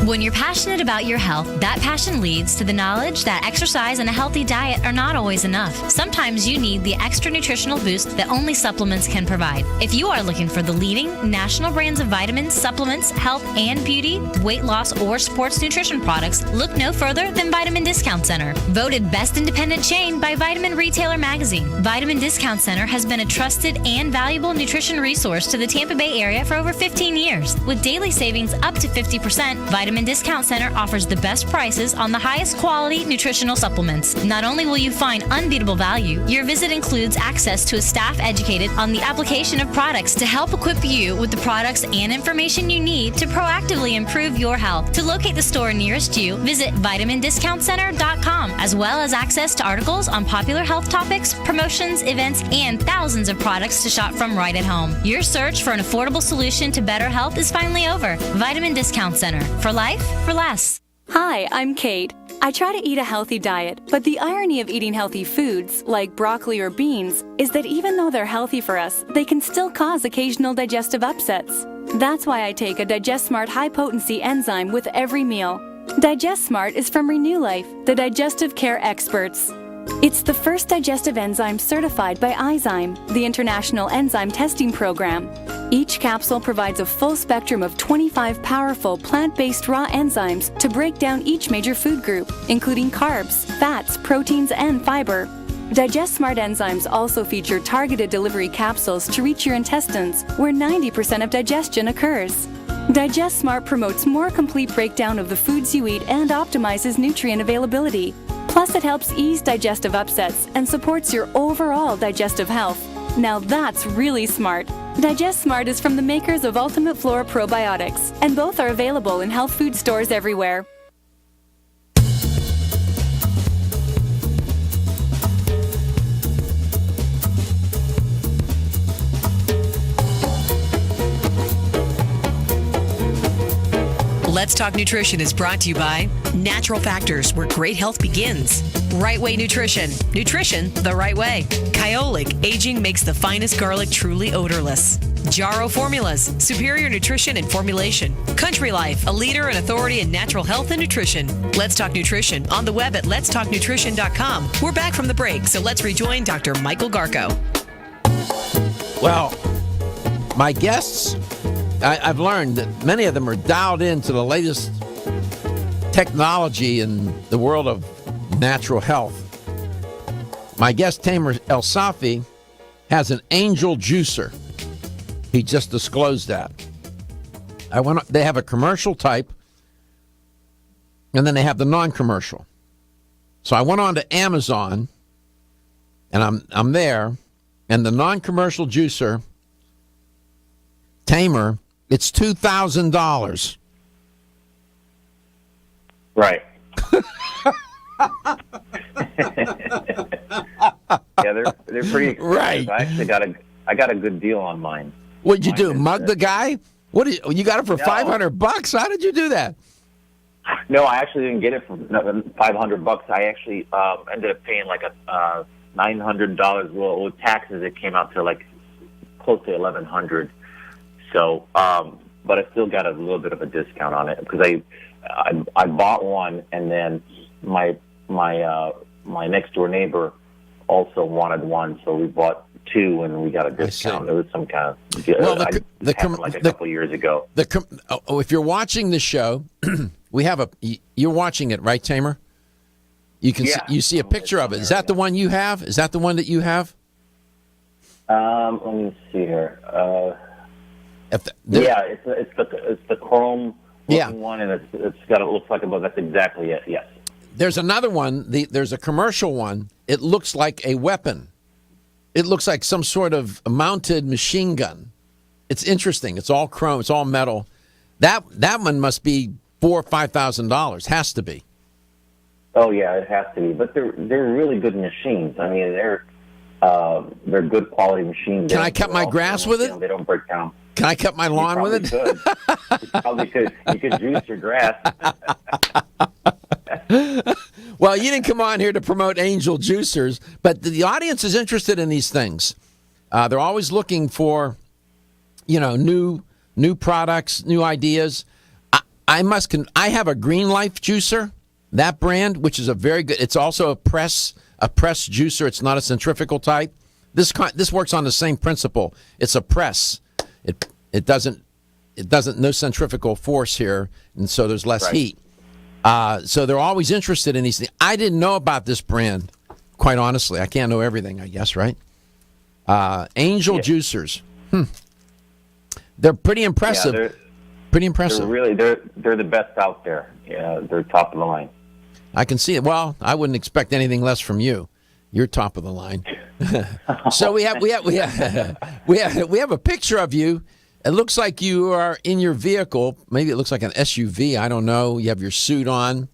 When you're passionate about your health, that passion leads to the knowledge that exercise and a healthy diet are not always enough. Sometimes you need the extra nutritional boost that only supplements can provide. If you are looking for the leading national brands of vitamins, supplements, health and beauty, weight loss, or sports nutrition products, look no further than Vitamin Discount Center. Voted best independent chain by Vitamin Retailer Magazine, Vitamin Discount Center has been a trusted and valuable nutrition resource to the Tampa Bay area for over 15 years. With daily savings up to 50%, Vitamin Discount Center offers the best prices on the highest quality nutritional supplements. Not only will you find unbeatable value, your visit includes access to a staff educated on the application of products to help equip you with the products and information you need to proactively improve your health. To locate the store nearest you, visit vitamindiscountcenter.com, as well as access to articles on popular health topics, promotions, events, and thousands of products to shop from right at home. Your search for an affordable solution to better health is finally over. Vitamin Discount Center. For life, for less. Hi, I'm Kate. I try to eat a healthy diet, but the irony of eating healthy foods, like broccoli or beans, is that even though they're healthy for us, they can still cause occasional digestive upsets. That's why I take a Digest Smart high-potency enzyme with every meal. Digest Smart is from Renew Life, the digestive care experts. It's the first digestive enzyme certified by Izyme, the International Enzyme Testing Program. Each capsule provides a full spectrum of 25 powerful plant-based raw enzymes to break down each major food group, including carbs, fats, proteins, and fiber. Digest Smart enzymes also feature targeted delivery capsules to reach your intestines, where 90% of digestion occurs. Digest Smart promotes more complete breakdown of the foods you eat and optimizes nutrient availability. Plus, it helps ease digestive upsets and supports your overall digestive health. Now that's really smart. Digest Smart is from the makers of Ultimate Flora Probiotics, and both are available in health food stores everywhere. Let's Talk Nutrition is brought to you by Natural Factors, where great health begins. Right Way Nutrition. Nutrition the right way. Kyolic, aging makes the finest garlic truly odorless. Jarrow Formulas, superior nutrition and formulation. Country Life, a leader and authority in natural health and nutrition. Let's Talk Nutrition on the web at letstalknutrition.com. We're back from the break, so let's rejoin Dr. Michael Garko. Well, my guests, I've learned that many of them are dialed into the latest technology in the world of natural health. My guest, Tamer Elsafy, has an angel juicer. He just disclosed that. They have a commercial type, and then they have the non-commercial. So I went on to Amazon, and I'm there, and the non-commercial juicer, Tamer, it's $2,000. Right. Yeah, they're pretty expensive. Right. I got a good deal on mine. What'd you do? Mug the guy? You got it for $500? How did you do that? No, I actually didn't get it for $500. I actually ended up paying like a $900. Well, with taxes, it came out to like close to $1,100. So, but I still got a little bit of a discount on it because I bought one, and then my next door neighbor also wanted one, so we bought two, and we got a discount. It was some kind of deal. Well, like a couple years ago. If you're watching the show, we have you're watching it, right, Tamer? You can you see a picture of it. Is that the one you have? Is that the one that you have? Let me see here. It's the chrome looking one, and it looks like that's exactly it. Yes. There's another one. There's a commercial one. It looks like a weapon. It looks like some sort of mounted machine gun. It's interesting. It's all chrome. It's all metal. That one must be $4,000 or $5,000. Has to be. Oh yeah, it has to be. But they're really good machines. I mean, they're good quality machines. Can I cut my grass with it? They don't break down. Can I cut my lawn with it? You probably could. You could juice your grass. Well, you didn't come on here to promote angel juicers, but the audience is interested in these things. They're always looking for, new products, new ideas. I have a Green Life juicer, that brand, which is a very good. It's also a press juicer. It's not a centrifugal type. This works on the same principle. It's a press. It doesn't no centrifugal force here, and so there's less heat. So they're always interested in these things. I didn't know about this brand, quite honestly. I can't know everything, I guess, right? Angel Juicers. They're pretty impressive. Yeah, pretty impressive. They're the best out there. Yeah, they're top of the line. I can see it. Well, I wouldn't expect anything less from you. You're top of the line. So we have a picture of you. It looks like you are in your vehicle. Maybe it looks like an SUV. I don't know. You have your suit on.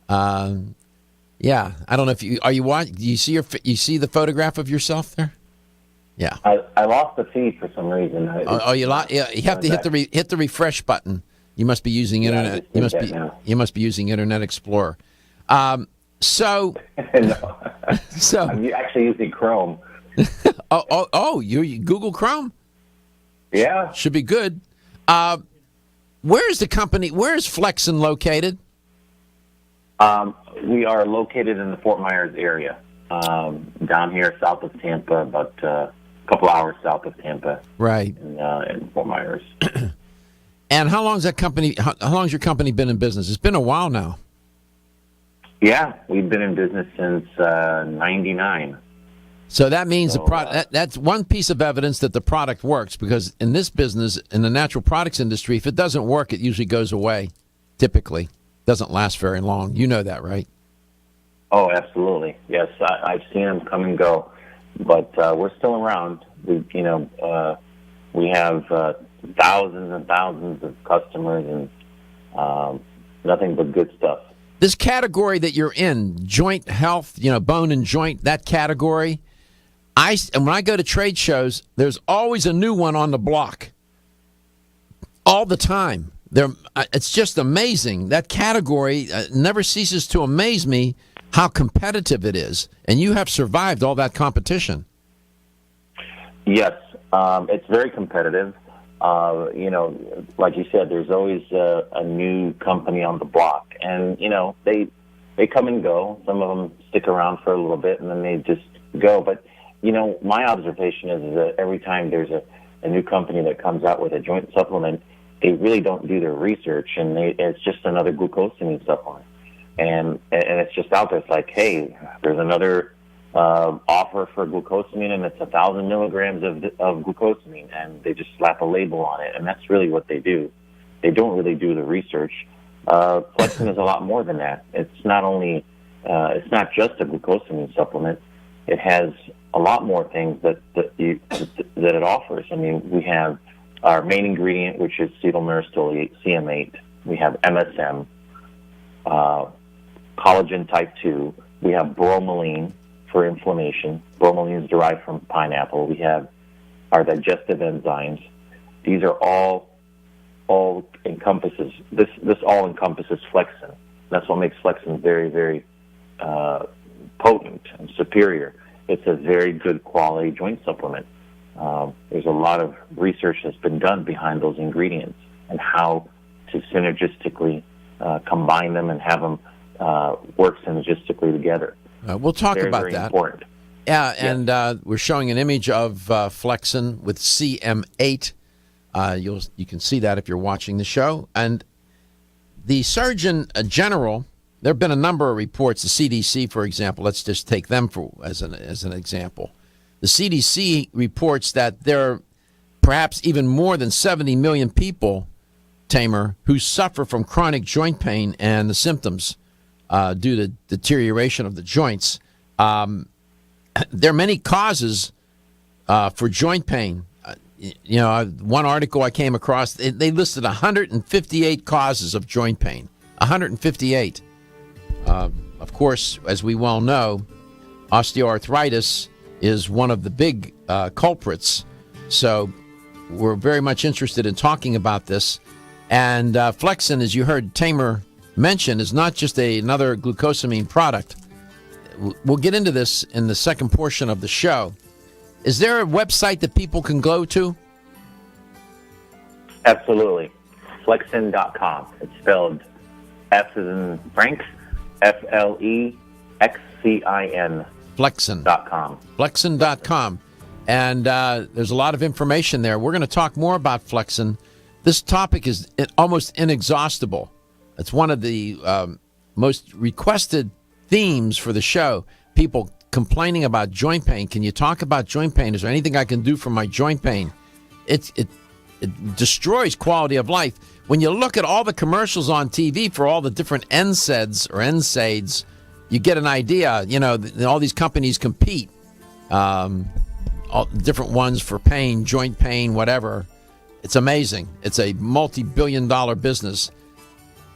Yeah, I don't know if you are you watch. Do you see the photograph of yourself there? Yeah. I lost the feed for some reason. You have to hit the refresh button. You must be using internet. You must be using Internet Explorer. So I'm actually using Chrome. You Google Chrome? Yeah. Should be good. Where is the company? Where is Flexcin located? We are located in the Fort Myers area, down here south of Tampa, about a couple hours south of Tampa. Right. In Fort Myers. And how long has your company been in business? It's been a while now. Yeah, we've been in business since '99. So that means the product. That's one piece of evidence that the product works, because in this business, in the natural products industry, if it doesn't work, it usually goes away. Typically, doesn't last very long. You know that, right? Oh, absolutely. Yes, I've seen them come and go, but we're still around. We have thousands and thousands of customers, and nothing but good stuff. This category that you're in, joint health, bone and joint, that category, and when I go to trade shows, there's always a new one on the block. All the time. It's just amazing. That category never ceases to amaze me how competitive it is. And you have survived all that competition. Yes, it's very competitive. Like you said, there's always a new company on the block, and they come and go. Some of them stick around for a little bit, and then they just go. But my observation is that every time there's a new company that comes out with a joint supplement, they really don't do their research, and it's just another glucosamine supplement, and it's just out there. It's like, hey, there's another offer for glucosamine, and it's 1,000 milligrams of glucosamine, and they just slap a label on it, and that's really what they do. They don't really do the research. Flexcin is a lot more than that. It's not just a glucosamine supplement. It has a lot more things that it offers. I mean, we have our main ingredient, which is acetylmyristolate, CM8. We have MSM, collagen type 2. We have bromelain for inflammation. Bromelain is derived from pineapple. We have our digestive enzymes. These are all encompasses. This all encompasses Flexcin. That's what makes Flexcin very, very potent and superior. It's a very good quality joint supplement. There's a lot of research that's been done behind those ingredients and how to synergistically combine them and have them work synergistically together. We'll talk very, about very that. Important. Yeah, and we're showing an image of Flexcin with CM8. You can see that if you're watching the show. And the Surgeon General, there have been a number of reports. The CDC, for example, let's just take them as an example. The CDC reports that there are perhaps even more than 70 million people, Tamer, who suffer from chronic joint pain and the symptoms due to deterioration of the joints. There are many causes for joint pain. One article I came across, they listed 158 causes of joint pain. 158. Of course, as we well know, osteoarthritis is one of the big culprits. So we're very much interested in talking about this. And Flexcin, as you heard Tamer mention, is not just another glucosamine product. We'll get into this in the second portion of the show. Is there a website that people can go to? Absolutely. Flexcin.com. It's spelled F as in Frank, Flexcin. Flexcin.com. Flexcin.com. And there's a lot of information there. We're going to talk more about Flexcin. This topic is almost inexhaustible. It's one of the most requested themes for the show. People complaining about joint pain. Can you talk about joint pain? Is there anything I can do for my joint pain? It destroys quality of life. When you look at all the commercials on TV for all the different NSAIDs or NSAIDs, you get an idea. You know, all these companies compete. All different ones for pain, joint pain, whatever. It's amazing. It's a multi-billion-dollar business.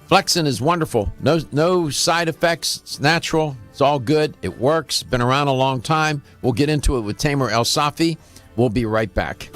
Flexcin is wonderful. No side effects. It's natural. It's all good. It works. Been around a long time. We'll get into it with Tamer Elsafy. We'll be right back.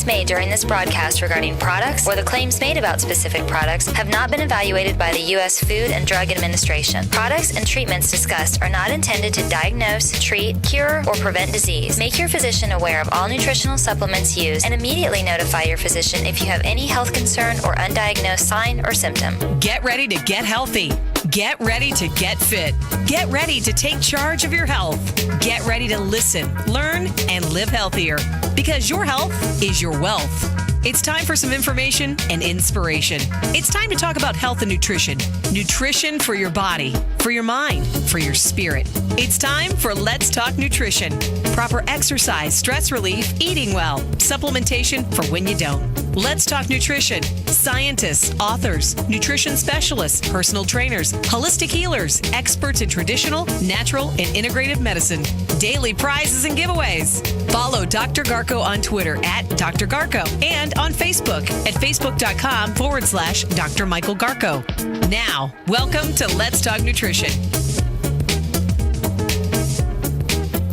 made during this broadcast regarding products or the claims made about specific products have not been evaluated by the U.S. Food and Drug Administration. Products and treatments discussed are not intended to diagnose, treat, cure, or prevent disease. Make your physician aware of all nutritional supplements used and immediately notify your physician if you have any health concern or undiagnosed sign or symptom. Get ready to get healthy. Get ready to get fit. Get ready to take charge of your health. Get ready to listen, learn, and live healthier because your health is your wealth. It's time for some information and inspiration. It's time to talk about health and nutrition. Nutrition for your body, for your mind, for your spirit. It's time for Let's Talk Nutrition. Proper exercise, stress relief, eating well, supplementation for when you don't. Let's Talk Nutrition. Scientists, authors, nutrition specialists, personal trainers, holistic healers, experts in traditional, natural, and integrative medicine. Daily prizes and giveaways. Follow Dr. Garko on Twitter at Dr. Garko and on Facebook at facebook.com/Dr. Michael Garko. Now, welcome to Let's Talk Nutrition.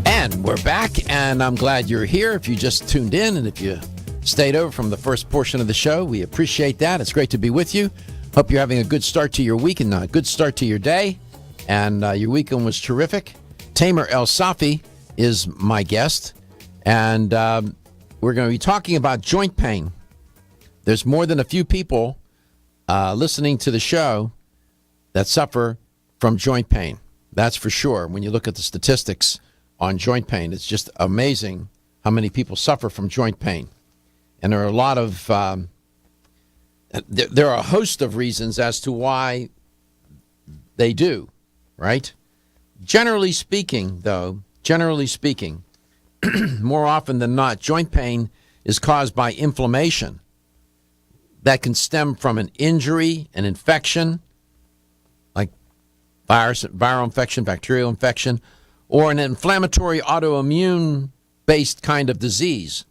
And we're back, and I'm glad you're here. If you just tuned in and if you stayed over from the first portion of the show, we appreciate that. It's great to be with you. Hope you're having a good start to your week and a good start to your day. And your weekend was terrific. Tamer Elsafy is my guest, and we're going to be talking about joint pain. There's more than a few people listening to the show that suffer from joint pain. That's for sure. When you look at the statistics on joint pain, it's just amazing how many people suffer from joint pain. And there are a lot of, there are a host of reasons as to why they do, right? Generally speaking, though, more often than not, joint pain is caused by inflammation that can stem from an injury, an infection, like viral infection, bacterial infection, or an inflammatory autoimmune-based kind of disease,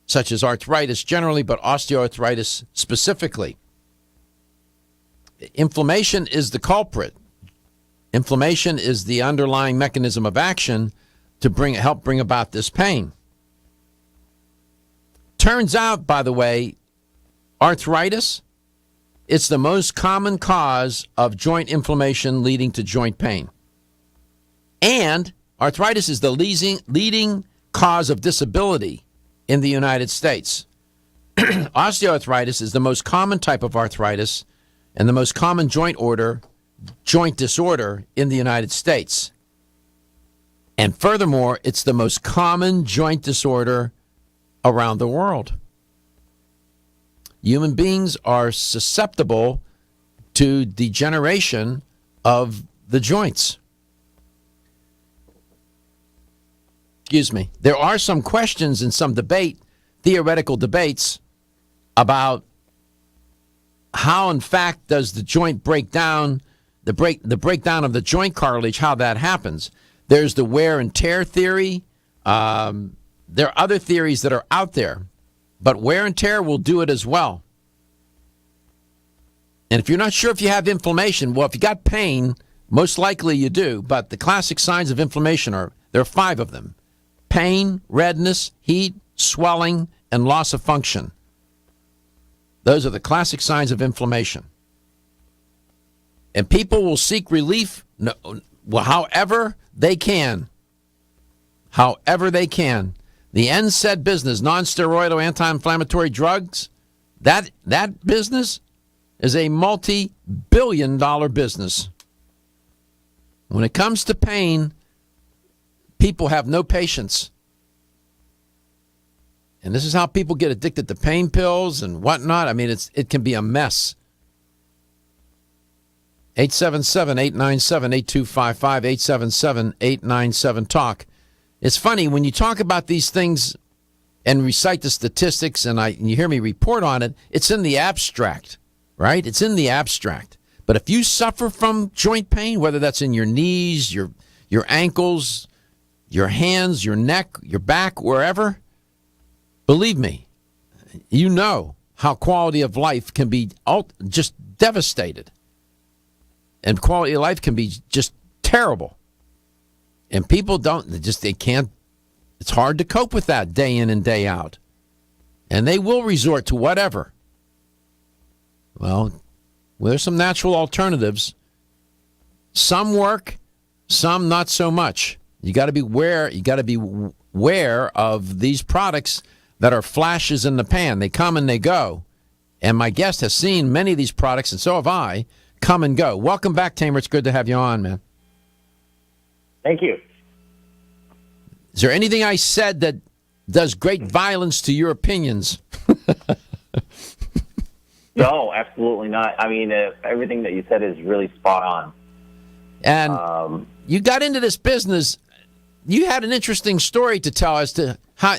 such as arthritis generally, but osteoarthritis specifically. Inflammation is the culprit. Inflammation is the underlying mechanism of action to help bring about this pain. Turns out, by the way, arthritis, it's the most common cause of joint inflammation leading to joint pain. And arthritis is the leading cause of disability in the United States. Osteoarthritis is the most common type of arthritis and the most common joint disorder in the United States. And furthermore, it's the most common joint disorder around the world. Human beings are susceptible to degeneration of the joints. Excuse me. There are some questions and some theoretical debates about how, in fact, does the joint break down, the breakdown of the joint cartilage, how that happens. There's the wear and tear theory. There are other theories that are out there, but wear and tear will do it as well. And if you're not sure if you have inflammation, well, if you got pain, most likely you do, but the classic signs of inflammation there are 5 of them: pain, redness, heat, swelling, and loss of function. Those are the classic signs of inflammation. And people will seek relief however they can. However they can. The NSAID business, non-steroidal anti-inflammatory drugs, that business is a multi-billion-dollar business. When it comes to pain, people have no patience. And this is how people get addicted to pain pills and whatnot. I mean, it can be a mess. 877-897-8255, 877-897-TALK. It's funny, when you talk about these things and recite the statistics and you hear me report on it, it's in the abstract, right? It's in the abstract. But if you suffer from joint pain, whether that's in your knees, your ankles, your hands, your neck, your back, wherever, believe me, you know how quality of life can be just devastated. And quality of life can be just terrible. And people they can't, it's hard to cope with that day in and day out. and they will resort to whatever. Well, there's some natural alternatives. Some work, some not so much. You got to be aware of these products that are flashes in the pan. They come and they go. And my guest has seen many of these products, and so have I, come and go. Welcome back, Tamer. It's good to have you on, man. Thank you. Is there anything I said that does great violence to your opinions? No, absolutely not. I mean, everything that you said is really spot on. And you got into this business. You had an interesting story to tell as to how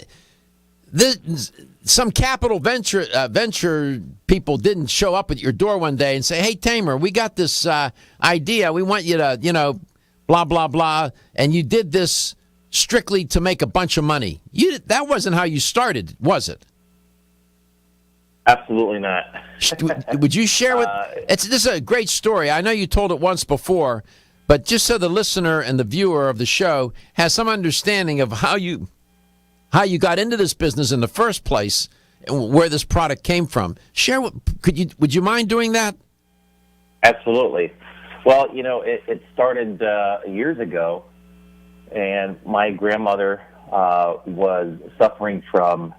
some capital venture people didn't show up at your door one day and say, "Hey, Tamer, we got this idea. We want you to, blah, blah, blah." And you did this strictly to make a bunch of money. That wasn't how you started, was it? Absolutely not. Would you share with... This is a great story. I know you told it once before, but just so the listener and the viewer of the show has some understanding of how you got into this business in the first place and where this product came from. Would you mind doing that? Absolutely. Well, it started years ago, and my grandmother was suffering from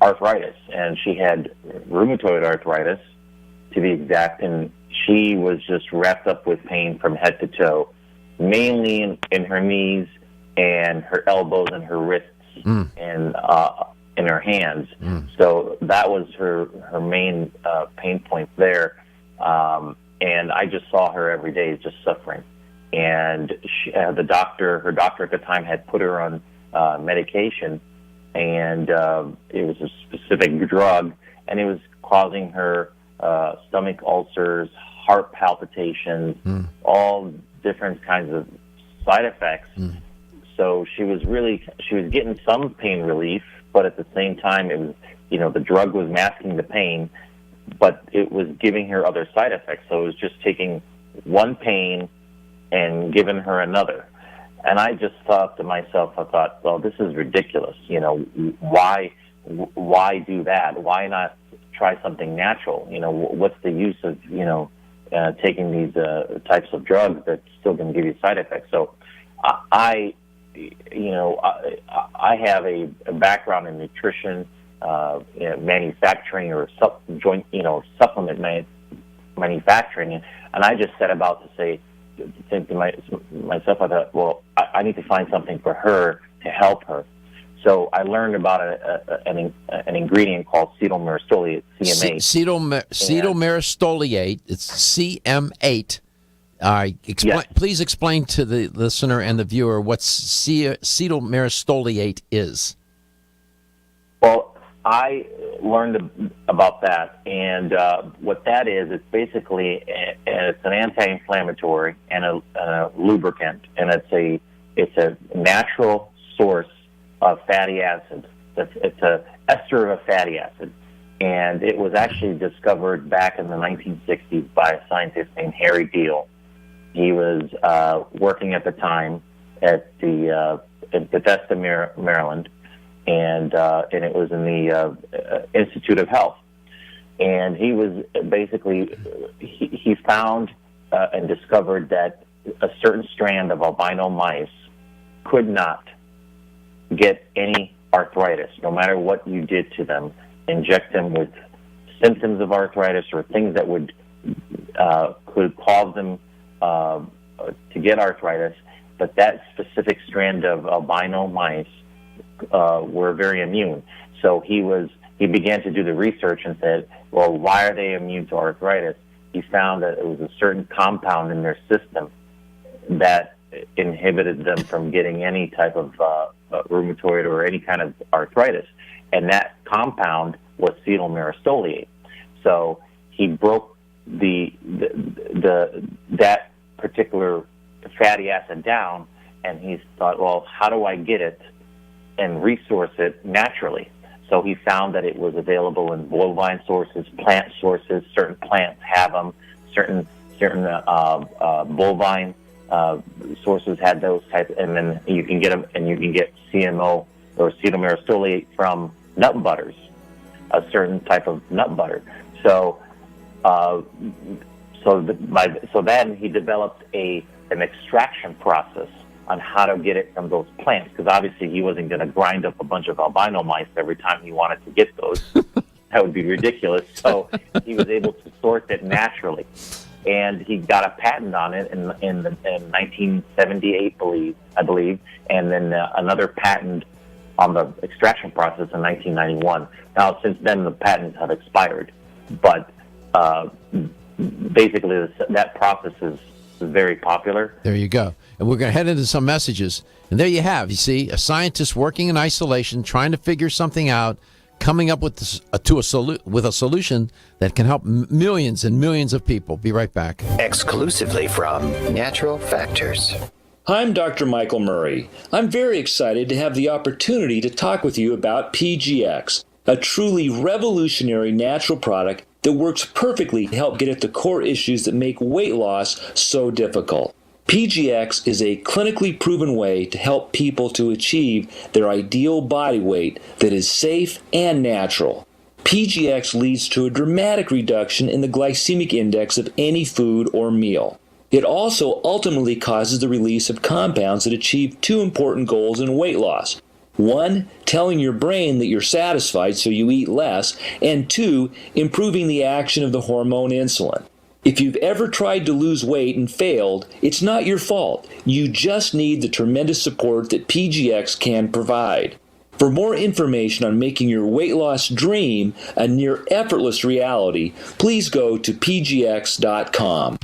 arthritis, and she had rheumatoid arthritis, to be exact, and she was just wrapped up with pain from head to toe, mainly in her knees and her elbows and her wrists and in her hands. So that was her main pain point there. And I just saw her every day just suffering. And her doctor at the time had put her on medication, and it was a specific drug, and it was causing her stomach ulcers, heart palpitations, all different kinds of side effects. So she was getting some pain relief, but at the same time, it was, the drug was masking the pain, but it was giving her other side effects. So it was just taking one pain and giving her another. And I just thought to myself, well, this is ridiculous. Why do that? Why not try something natural? What's the use of, taking these types of drugs that's still going to give you side effects? So I have a background in nutrition, manufacturing, or supplement manufacturing, and I just set about to think to myself, I thought, well, I need to find something for her to help her. So I learned about an ingredient called cetyl myristoyate, CM8. Cetyl myristoyate, it's CM8. Please explain to the listener and the viewer what cetyl myristoyate is. Well, I learned about that, and what that is, it's basically it's an anti-inflammatory and a lubricant, and it's a natural source of fatty acids. It's a ester of a fatty acid, and it was actually discovered back in the 1960s by a scientist named Harry Deal. He was working at the time at in Bethesda, Maryland, and it was in the Institute of Health. And he was basically, he found and discovered that a certain strand of albino mice could not get any arthritis, no matter what you did to them. Inject them with symptoms of arthritis or things that could cause them to get arthritis, but that specific strand of albino mice were very immune. So he began to do the research and said, well, why are they immune to arthritis? He found that it was a certain compound in their system that inhibited them from getting any type of rheumatoid or any kind of arthritis, and that compound was cetyl myristoyate. So he broke that particular fatty acid down, and he thought, well, how do I get it and resource it naturally? So he found that it was available in bovine sources, plant sources. Certain plants have them. Certain bovine sources had those types, and then you can get them, and you can get CMO or cetyl myristoyate from nut butters, a certain type of nut butter. So then he developed an extraction process on how to get it from those plants, because obviously he wasn't going to grind up a bunch of albino mice every time he wanted to get those. That would be ridiculous. So he was able to source it naturally, and he got a patent on it in 1978, I believe, and then another patent on the extraction process in 1991. Now, since then, the patents have expired, but basically that process is very popular. There you go. And we're going to head into some messages. And there you have, you see, a scientist working in isolation, trying to figure something out, coming up with a solution that can help millions and millions of people. Be right back. Exclusively from Natural Factors. I'm Dr. Michael Murray. I'm very excited to have the opportunity to talk with you about PGX, a truly revolutionary natural product that works perfectly to help get at the core issues that make weight loss so difficult. PGX is a clinically proven way to help people to achieve their ideal body weight that is safe and natural. PGX leads to a dramatic reduction in the glycemic index of any food or meal. It also ultimately causes the release of compounds that achieve two important goals in weight loss. One, telling your brain that you're satisfied so you eat less, and two, improving the action of the hormone insulin. If you've ever tried to lose weight and failed, it's not your fault. You just need the tremendous support that PGX can provide. For more information on making your weight loss dream a near effortless reality, please go to pgx.com.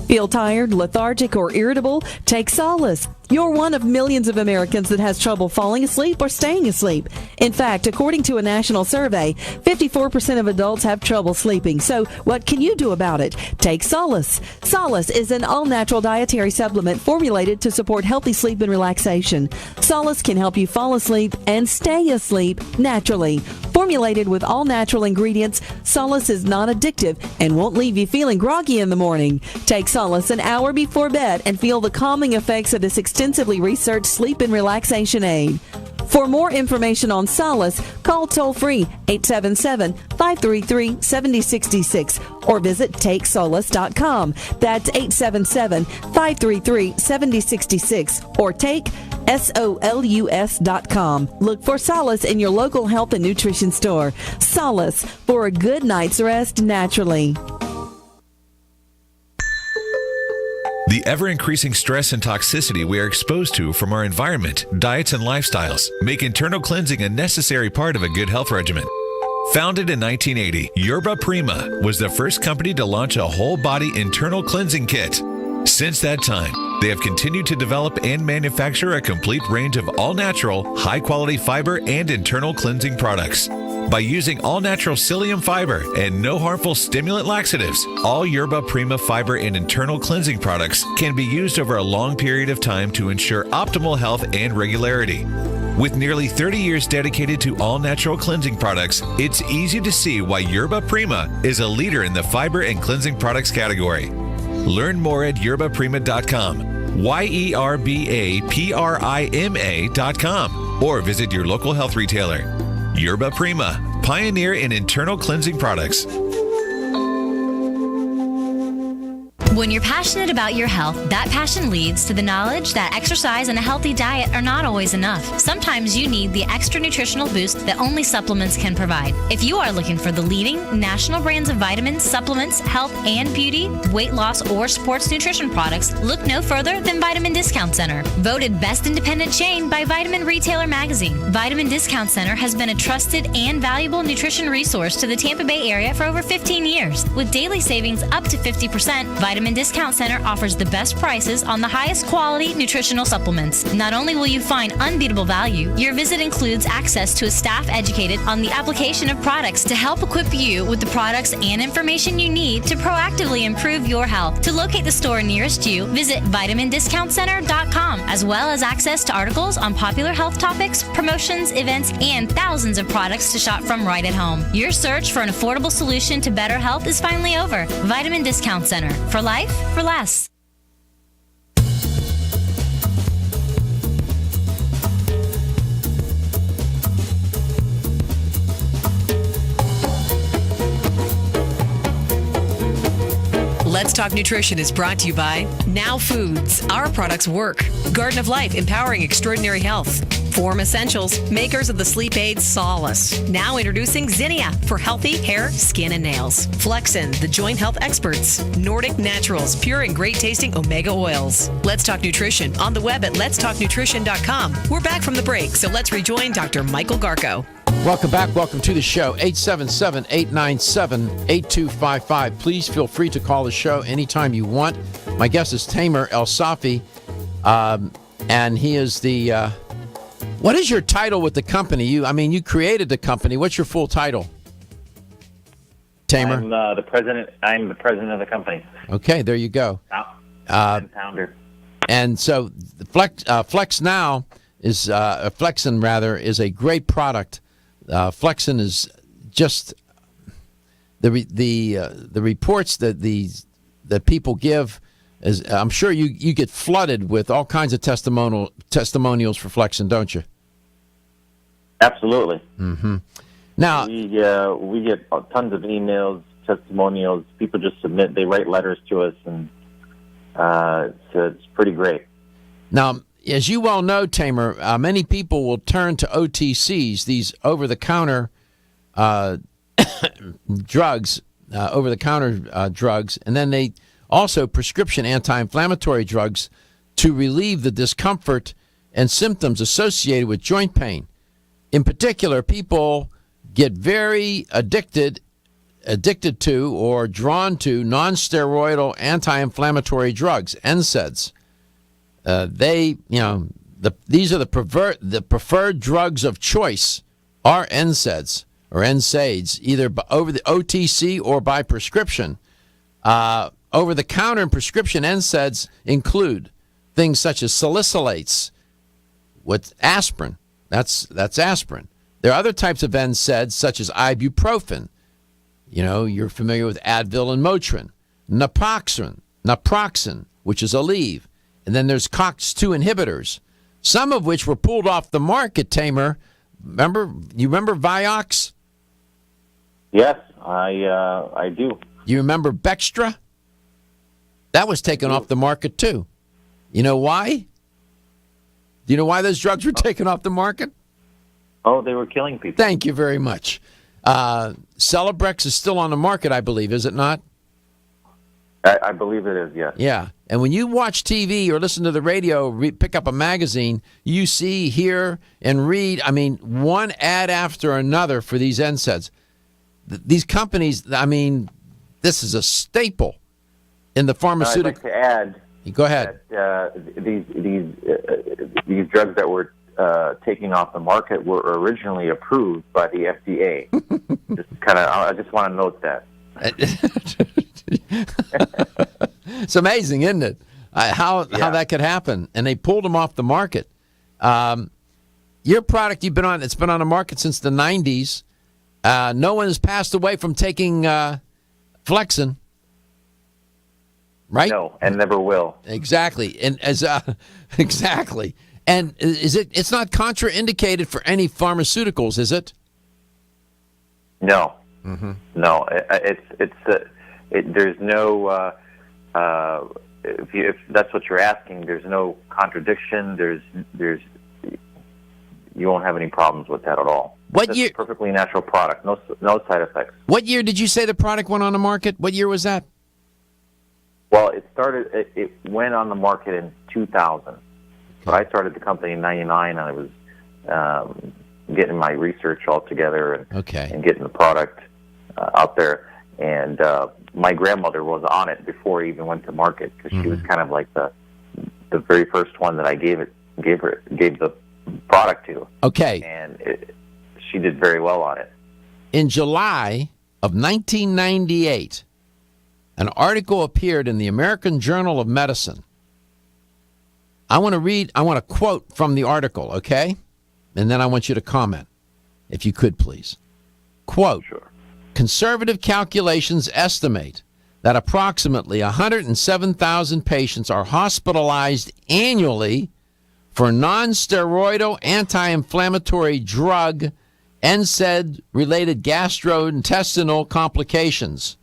Feel tired, lethargic, or irritable? Take solace. You're one of millions of Americans that has trouble falling asleep or staying asleep. In fact, according to a national survey, 54% of adults have trouble sleeping. So what can you do about it? Take Solace. Solace is an all-natural dietary supplement formulated to support healthy sleep and relaxation. Solace can help you fall asleep and stay asleep naturally. Formulated with all-natural ingredients, Solace is non-addictive and won't leave you feeling groggy in the morning. Take Solace an hour before bed and feel the calming effects of this extensively researched sleep and relaxation aid. For more information on Solace, call toll-free 877-533-7066 or visit TakeSolace.com. That's 877-533-7066 or take SOLUS.com. Look for Solace in your local health and nutrition store. Solace, for a good night's rest naturally. The ever-increasing stress and toxicity we are exposed to from our environment, diets, and lifestyles make internal cleansing a necessary part of a good health regimen. Founded in 1980, Yerba Prima was the first company to launch a whole-body internal cleansing kit. Since that time, they have continued to develop and manufacture a complete range of all-natural, high-quality fiber and internal cleansing products. By using all-natural psyllium fiber and no harmful stimulant laxatives, all Yerba Prima fiber and internal cleansing products can be used over a long period of time to ensure optimal health and regularity. With nearly 30 years dedicated to all-natural cleansing products, it's easy to see why Yerba Prima is a leader in the fiber and cleansing products category. Learn more at yerbaprima.com, YERBAPRIMA.com, or visit your local health retailer. Yerba Prima, pioneer in internal cleansing products. When you're passionate about your health, that passion leads to the knowledge that exercise and a healthy diet are not always enough. Sometimes you need the extra nutritional boost that only supplements can provide. If you are looking for the leading national brands of vitamins, supplements, health and beauty, weight loss, or sports nutrition products, look no further than Vitamin Discount Center. Voted best independent chain by Vitamin Retailer Magazine, Vitamin Discount Center has been a trusted and valuable nutrition resource to the Tampa Bay area for over 15 years. With daily savings up to 50%, Vitamin Discount Center offers the best prices on the highest quality nutritional supplements. Not only will you find unbeatable value, your visit includes access to a staff educated on the application of products to help equip you with the products and information you need to proactively improve your health. To locate the store nearest you, visit vitamindiscountcenter.com, as well as access to articles on popular health topics, promotions, events, and thousands of products to shop from right at home. Your search for an affordable solution to better health is finally over. Vitamin Discount Center. For life, for less. Let's Talk Nutrition is brought to you by Now Foods. Our products work. Garden of Life, empowering extraordinary health. Form Essentials, makers of the sleep aid Solace. Now introducing Zinnia for healthy hair, skin, and nails. Flexcin, the joint health experts. Nordic Naturals, pure and great tasting omega oils. Let's Talk Nutrition on the web at letstalknutrition.com. We're back from the break, so let's rejoin Dr. Michael Garko. Welcome back. Welcome to the show. 877-897-8255. Please feel free to call the show anytime you want. My guest is Tamer Elsafy, and he is the... what is your title with the company? You created the company. What's your full title? Tamer? I'm the president. I'm the president of the company. Okay, there you go. And founder. And so Flexcin is a great product. Flexcin is just the reports that people give. I'm sure you get flooded with all kinds of testimonials for Flexcin, don't you? Absolutely. Mm-hmm. Now we get tons of emails, testimonials. People just submit. They write letters to us, and it's pretty great. Now, as you well know, Tamer, many people will turn to OTCs, these over-the-counter drugs, drugs, and then they also prescription anti-inflammatory drugs to relieve the discomfort and symptoms associated with joint pain. In particular, people get very addicted to or drawn to non-steroidal anti-inflammatory drugs, NSAIDs. These are the preferred drugs of choice are NSAIDs or NSAIDs, either over the OTC or by prescription. Over-the-counter and prescription NSAIDs include things such as salicylates with aspirin. That's aspirin. There are other types of NSAIDs such as ibuprofen. You're familiar with Advil and Motrin. Naproxen, which is Aleve. And then there's COX-2 inhibitors, some of which were pulled off the market, Tamer. You remember Vioxx? Yes, I do. You remember Bextra? That was taken off the market, too. You know why? Do you know why those drugs were taken off the market? Oh, they were killing people. Thank you very much. Celebrex is still on the market, I believe, is it not? I believe it is, yes. Yeah. And when you watch TV or listen to the radio, pick up a magazine, you see, hear, and read, one ad after another for these NSAIDs. These companies, this is a staple in the pharmaceutical... I'd like to add... Go ahead. That, these drugs that were taking off the market were originally approved by the FDA. I just want to note that. It's amazing, isn't it? How that could happen, and they pulled them off the market. Your product it's been on the market since the 90s. No one has passed away from taking Flexcin, right? No, and never will. Exactly, and exactly. And it's not contraindicated for any pharmaceuticals, is it? No. Mm-hmm. No, there's no. If that's what you're asking, there's no contradiction. You won't have any problems with that at all. What year? It's a perfectly natural product. No side effects. What year did you say the product went on the market? What year was that? Well, it went on the market in 2000. Okay. But I started the company in 99, and I was getting my research all together and getting the product out there. And my grandmother was on it before it even went to market because she was kind of like the very first one that I gave the product to. Okay. And she did very well on it. In July of 1998, an article appeared in the American Journal of Medicine. I want to quote from the article, okay? And then I want you to comment, if you could, please. Quote, sure. Conservative calculations estimate that approximately 107,000 patients are hospitalized annually for non-steroidal anti-inflammatory drug NSAID-related gastrointestinal complications,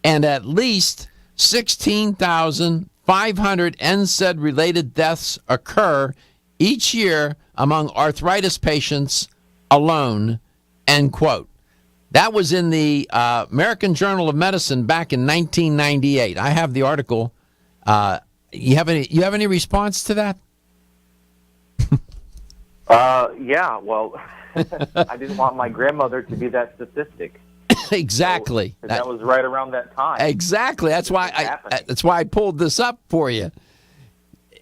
and at least 16,500 NSAID-related deaths occur each year among arthritis patients alone, end quote. That was in the American Journal of Medicine back in 1998. I have the article. You have any response to that? Yeah, well, I didn't want my grandmother to be that statistic. Exactly. So, that was right around that time. Exactly. That's why I pulled this up for you.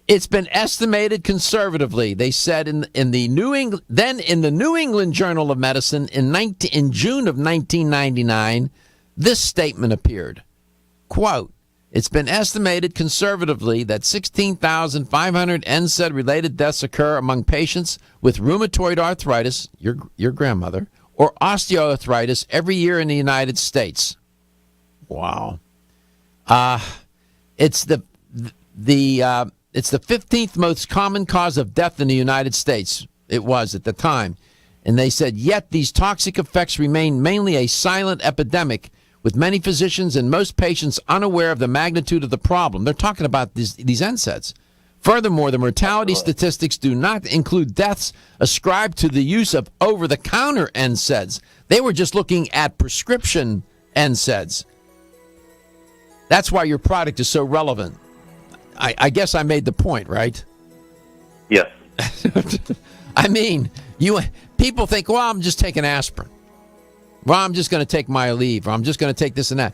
It's been estimated conservatively. They said in the New England Journal of Medicine in June of 1999, this statement appeared. Quote, it's been estimated conservatively that 16,500 NSAID-related deaths occur among patients with rheumatoid arthritis, your grandmother, or osteoarthritis every year in the United States. Wow. It's the 15th most common cause of death in the United States. It was at the time. And they said, yet these toxic effects remain mainly a silent epidemic, with many physicians and most patients unaware of the magnitude of the problem. They're talking about these NSAIDs. Furthermore, the mortality statistics do not include deaths ascribed to the use of over-the-counter NSAIDs. They were just looking at prescription NSAIDs. That's why your product is so relevant. I guess I made the point, right? Yes. I mean, people think, well, I'm just taking aspirin. Well, I'm just going to take my Aleve, or I'm just going to take this and that.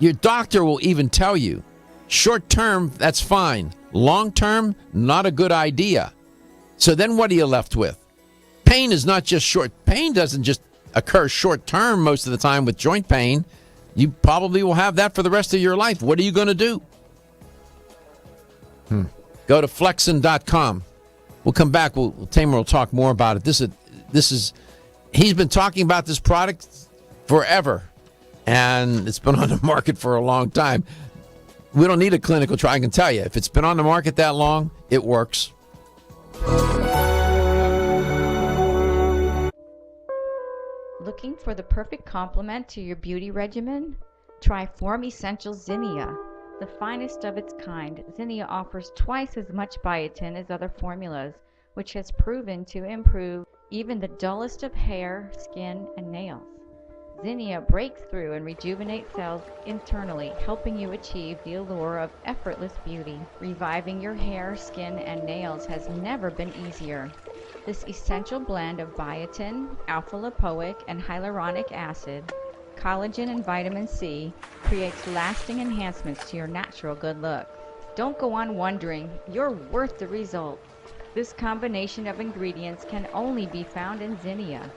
Your doctor will even tell you, short term, that's fine. Long term, not a good idea. So then what are you left with? Pain is not just short. Pain doesn't just occur short term most of the time with joint pain. You probably will have that for the rest of your life. What are you going to do? Go to Flexcin.com. We'll come back. Tamer will talk more about it. This is. He's been talking about this product forever, and it's been on the market for a long time. We don't need a clinical trial. I can tell you, if it's been on the market that long, it works. Looking for the perfect complement to your beauty regimen? Try Form Essential Zinnia. The finest of its kind, Zinnia offers twice as much biotin as other formulas, which has proven to improve even the dullest of hair, skin, and nails. Zinnia breaks through and rejuvenates cells internally, helping you achieve the allure of effortless beauty. Reviving your hair, skin, and nails has never been easier. This essential blend of biotin, alpha-lipoic, and hyaluronic acid, collagen, and vitamin C creates lasting enhancements to your natural good look. Don't go on wondering, you're worth the result. This combination of ingredients can only be found in Zinnia.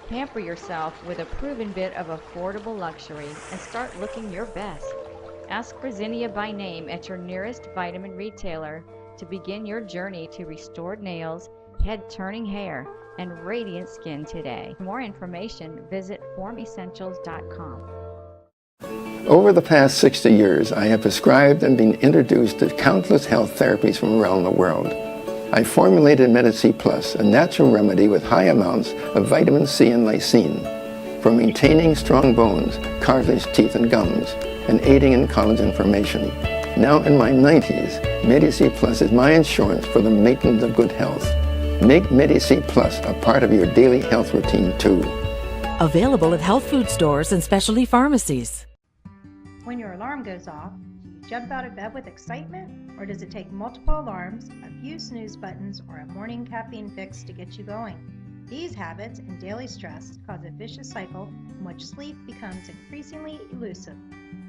Pamper yourself with a proven bit of affordable luxury and start looking your best. Ask for Zinnia by name at your nearest vitamin retailer to begin your journey to restored nails, head-turning hair, and radiant skin today. For more information, visit formessentials.com. Over the past 60 years, I have prescribed and been introduced to countless health therapies from around the world. I formulated Medi-C Plus, a natural remedy with high amounts of vitamin C and lysine for maintaining strong bones, cartilage, teeth, and gums, and aiding in collagen formation. Now in my 90s, Medi-C Plus is my insurance for the maintenance of good health. Make Medi-C Plus a part of your daily health routine too. Available at health food stores and specialty pharmacies. When your alarm goes off, do you jump out of bed with excitement? Or does it take multiple alarms, a few snooze buttons, or a morning caffeine fix to get you going? These habits and daily stress cause a vicious cycle in which sleep becomes increasingly elusive.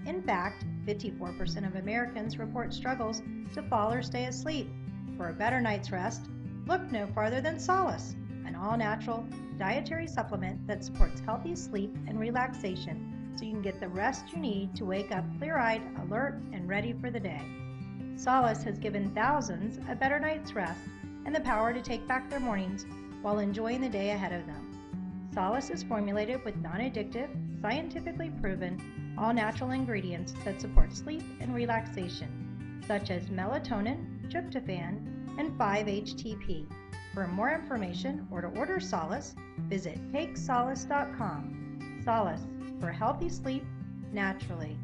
In fact, 54% of Americans report struggles to fall or stay asleep. For a better night's rest, look no farther than Solace, an all-natural dietary supplement that supports healthy sleep and relaxation so you can get the rest you need to wake up clear-eyed, alert, and ready for the day. Solace has given thousands a better night's rest and the power to take back their mornings while enjoying the day ahead of them. Solace is formulated with non-addictive, scientifically proven, all-natural ingredients that support sleep and relaxation, such as melatonin, tryptophan, and 5-HTP. For more information or to order Solace, visit takesolace.com. Solace, for healthy sleep naturally.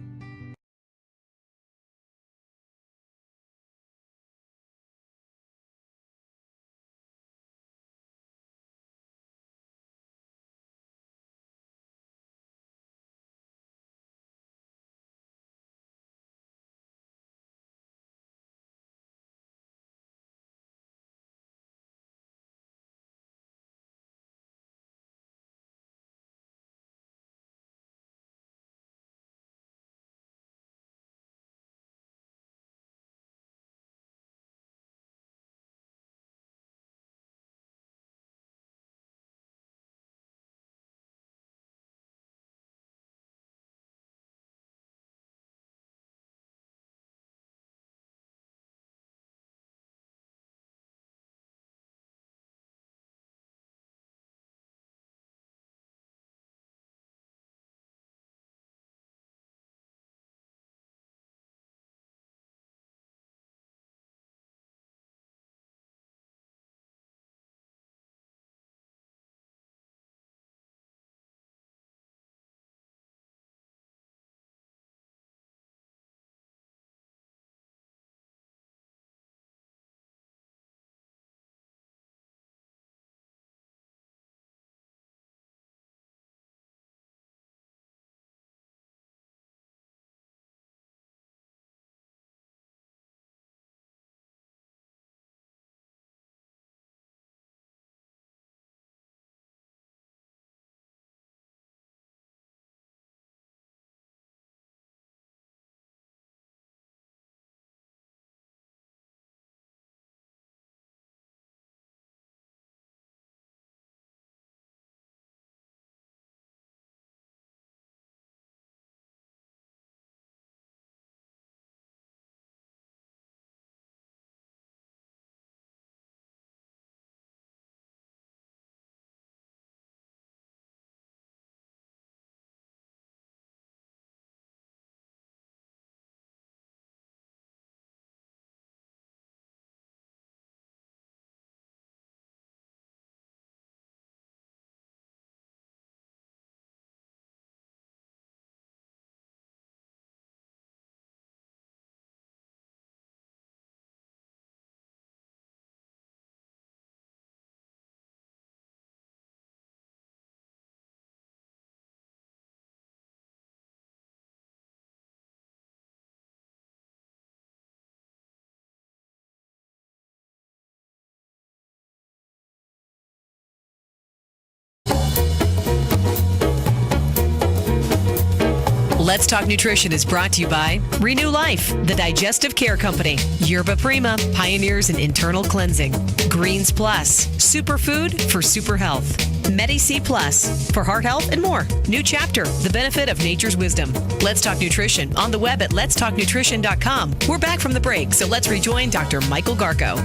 Let's Talk Nutrition is brought to you by Renew Life, the Digestive Care Company, Yerba Prima, pioneers in internal cleansing, Greens Plus, superfood for super health, Medi-C Plus, for heart health and more. New Chapter, the benefit of nature's wisdom. Let's Talk Nutrition, on the web at letstalknutrition.com. We're back from the break, so let's rejoin Dr. Michael Garko.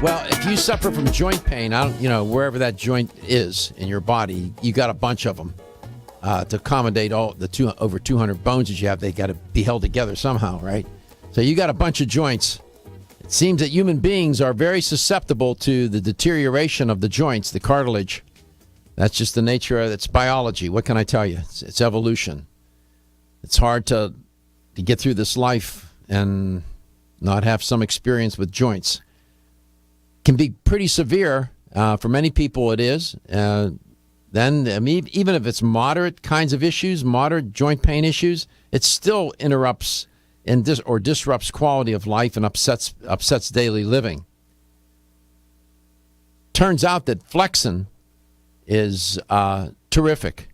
Well, if you suffer from joint pain, wherever that joint is in your body, you got a bunch of them. To accommodate all the over 200 bones that you have, they got to be held together somehow, right? So you got a bunch of joints. It seems that human beings are very susceptible to the deterioration of the joints, the cartilage. That's just the nature of its biology. What can I tell you? It's evolution. It's hard to get through this life and not have some experience with joints. Can be pretty severe. For many people it is. Then, even if it's moderate kinds of issues, moderate joint pain issues, it still interrupts or disrupts quality of life and upsets daily living. Turns out that Flexcin is terrific.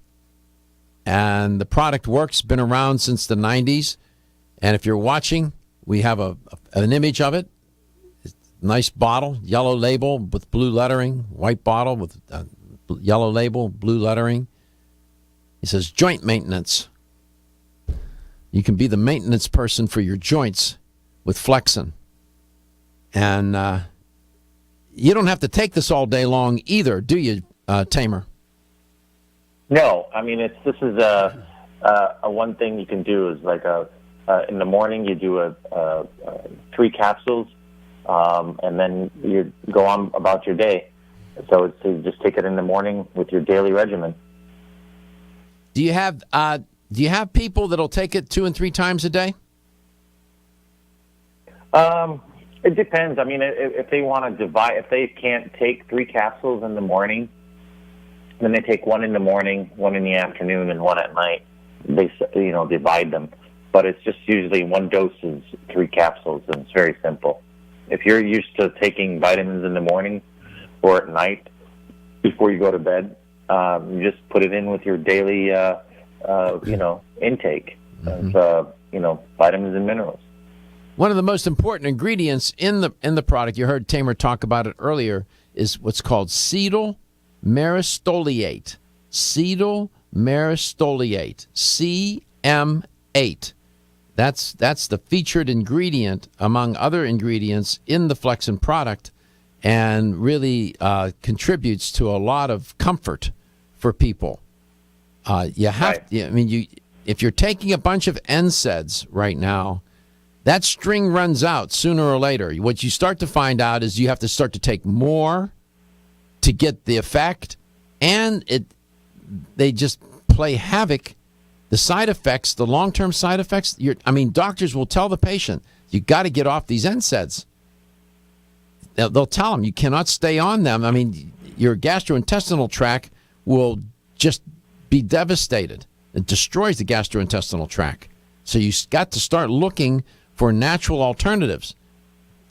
And the product works, been around since the 90s. And if you're watching, we have an image of it. Nice bottle, yellow label with blue lettering, white bottle with yellow label, blue lettering. It says joint maintenance. You can be the maintenance person for your joints with Flexcin. And you don't have to take this all day long either, do you, Tamer? No, I mean this is a one thing you can do is like in the morning you do 3 capsules, and then you go on about your day. So it's to just take it in the morning with your daily regimen. Do you have people that'll take it 2 and 3 times a day? It depends. I mean, if they want to divide, if they can't take 3 capsules in the morning, then they take 1 in the morning, 1 in the afternoon, and 1 at night. They divide them, but it's just usually 1 dose is 3 capsules, and it's very simple. If you're used to taking vitamins in the morning or at night before you go to bed, you just put it in with your daily, intake of, vitamins and minerals. One of the most important ingredients in the product, you heard Tamer talk about it earlier, is what's called cetyl myristoyl. Cetyl myristoyl, CM8. That's the featured ingredient among other ingredients in the Flexcin product, and really contributes to a lot of comfort for people. If you're taking a bunch of NSAIDs right now, that string runs out sooner or later. What you start to find out is you have to start to take more to get the effect, and they just play havoc. The side effects, the long-term side effects, doctors will tell the patient, you got to get off these NSAIDs. They'll tell them you cannot stay on them. I mean, your gastrointestinal tract will just be devastated. It destroys the gastrointestinal tract. So you got to start looking for natural alternatives.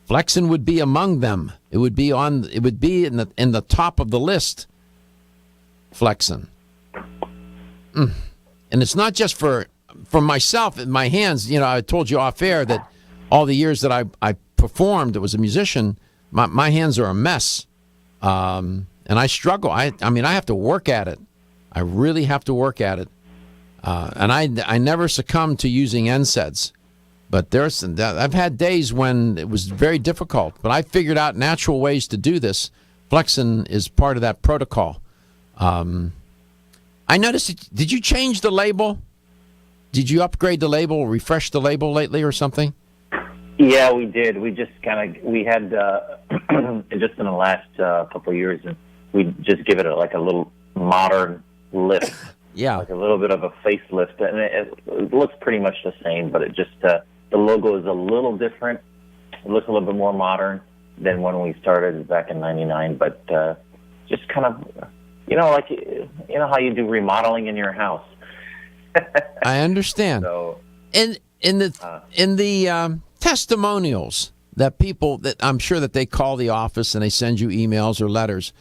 Flexcin would be among them. It would be in the top of the list. Flexcin. And it's not just for myself in my hands. I told you off air that all the years that I performed as a musician, my hands are a mess, and I struggle. I have to work at it. I really have to work at it, and I never succumbed to using NSAIDs. But I've had days when it was very difficult. But I figured out natural ways to do this. Flexcin is part of that protocol. I noticed. Did you change the label? Did you upgrade the label, refresh the label lately, or something? Yeah, we did. We just we had, just in the last couple of years, we just give it a little modern lift. Yeah. Like a little bit of a facelift. And it looks pretty much the same, but it just, the logo is a little different. It looks a little bit more modern than when we started back in 99, but just kind of, how you do remodeling in your house. I understand. So, in the testimonials that people that I'm sure that they call the office and they send you emails or letters,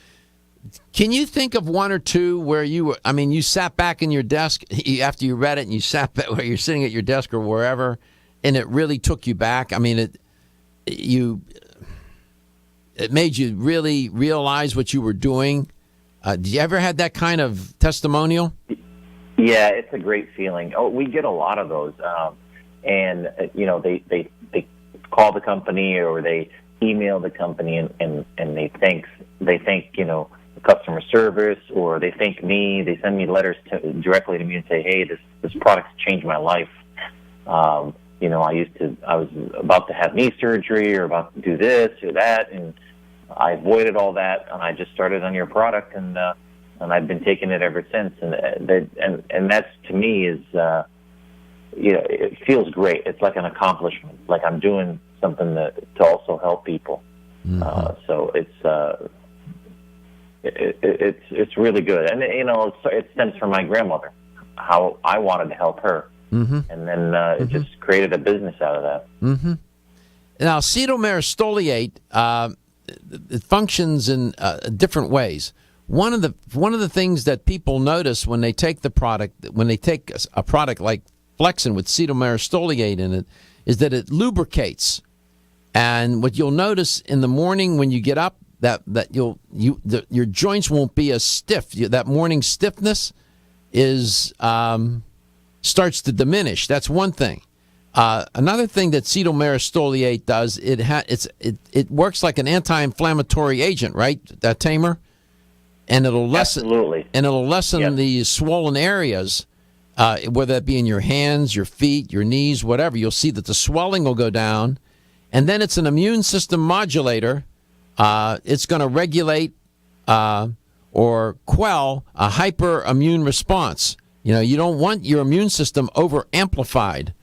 Can you think of one or two where you sat back in your desk after you read it, and you sat back where you're sitting at your desk or wherever, and it really took you back? I mean, it made you really realize what you were doing. Did you ever had that kind of testimonial? Yeah, it's a great feeling. Oh, we get a lot of those, and they call the company or they email the company and they thank the customer service, or they thank me. They send me letters directly to me and say, hey, this product's changed my life. I was about to have knee surgery or about to do this or that, and I avoided all that, and I just started on your product, and I've been taking it ever since. And that's, to me, is it feels great. It's like an accomplishment, like I'm doing something to also help people. So it's really good, and it stems from my grandmother, how I wanted to help her, and then it just created a business out of that. Now, acetylmyristoliate it functions in different ways. One of the things that people notice when they take the product, when they take a product like Flexcin with acetylmyristoliate in it, is that it lubricates. And what you'll notice in the morning when you get up, that your joints won't be as stiff. That morning stiffness starts to diminish. That's one thing. Another thing that acetylmyristoliate does, it works like an anti-inflammatory agent, right, Tamer? And it'll lessen the swollen areas, whether that be in your hands, your feet, your knees, whatever. You'll see that the swelling will go down, and then it's an immune system modulator. It's going to regulate or quell a hyperimmune response. You don't want your immune system over amplified,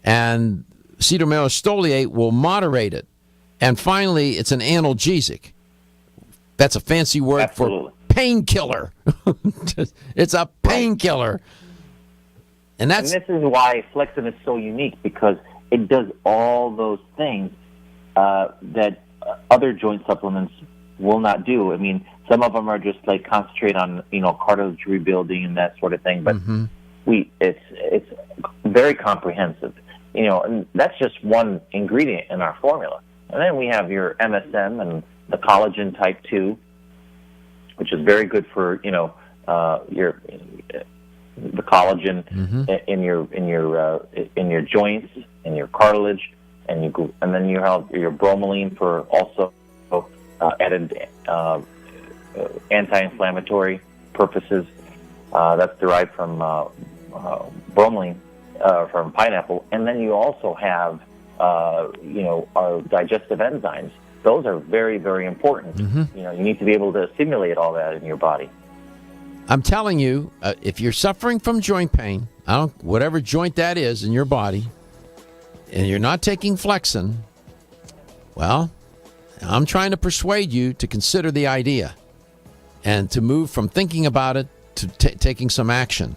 and acetylmyristoliate will moderate it. And finally, it's an analgesic. That's a fancy word for painkiller. It's a painkiller. And this is why Flexcin is so unique, because it does all those things that other joint supplements will not do. I mean, some of them are just like concentrate on cartilage rebuilding and that sort of thing, but it's very comprehensive. And that's just one ingredient in our formula. And then we have your MSM and the collagen type 2, which is very good for the collagen in your joints, in your cartilage, and then you have your bromelain for also added anti-inflammatory purposes. That's derived from bromelain from pineapple, and then you also have our digestive enzymes. Those are very, very important. You need to be able to stimulate all that in your body. I'm telling you, if you're suffering from joint pain, whatever joint that is in your body, and you're not taking Flexcin, well, I'm trying to persuade you to consider the idea and to move from thinking about it to taking some action.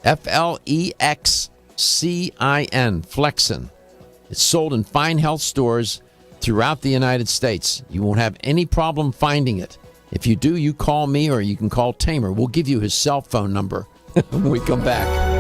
Flexcin, Flexcin. It's sold in fine health stores throughout the United States. You won't have any problem finding it. If you do, you call me, or you can call Tamer. We'll give you his cell phone number when we come back.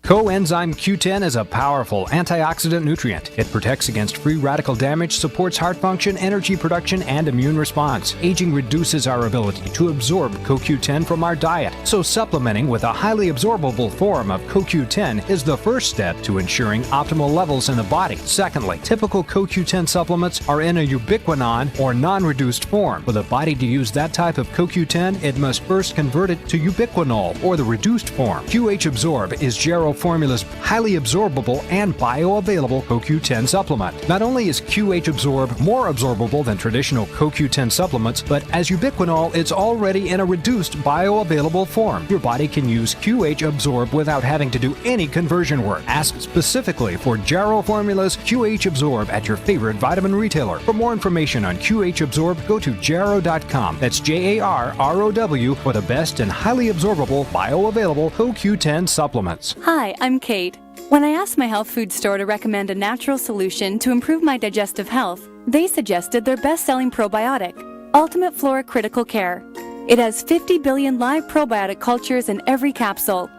Coenzyme Q10 is a powerful antioxidant nutrient. It protects against free radical damage, supports heart function, energy production, and immune response. Aging reduces our ability to absorb CoQ10 from our diet, so supplementing with a highly absorbable form of CoQ10 is the first step to ensuring optimal levels in the body. Secondly, typical CoQ10 supplements are in a ubiquinone or non-reduced form. For the body to use that type of CoQ10, it must first convert it to ubiquinol, or the reduced form. QH Absorb is Jarrow Formula's highly absorbable and bioavailable CoQ10 supplement. Not only is QH Absorb more absorbable than traditional CoQ10 supplements, but as ubiquinol, it's already in a reduced bioavailable form. Your body can use QH Absorb without having to do any conversion work. Ask specifically for Jarrow Formula's QH Absorb at your favorite vitamin retailer. For more information on QH Absorb, go to jarrow.com. That's JARROW for the best and highly absorbable bioavailable CoQ10 supplements. Hi, I'm Kate. When I asked my health food store to recommend a natural solution to improve my digestive health, They suggested their best-selling probiotic, Ultimate Flora Critical Care. It has 50 billion live probiotic cultures in every capsule.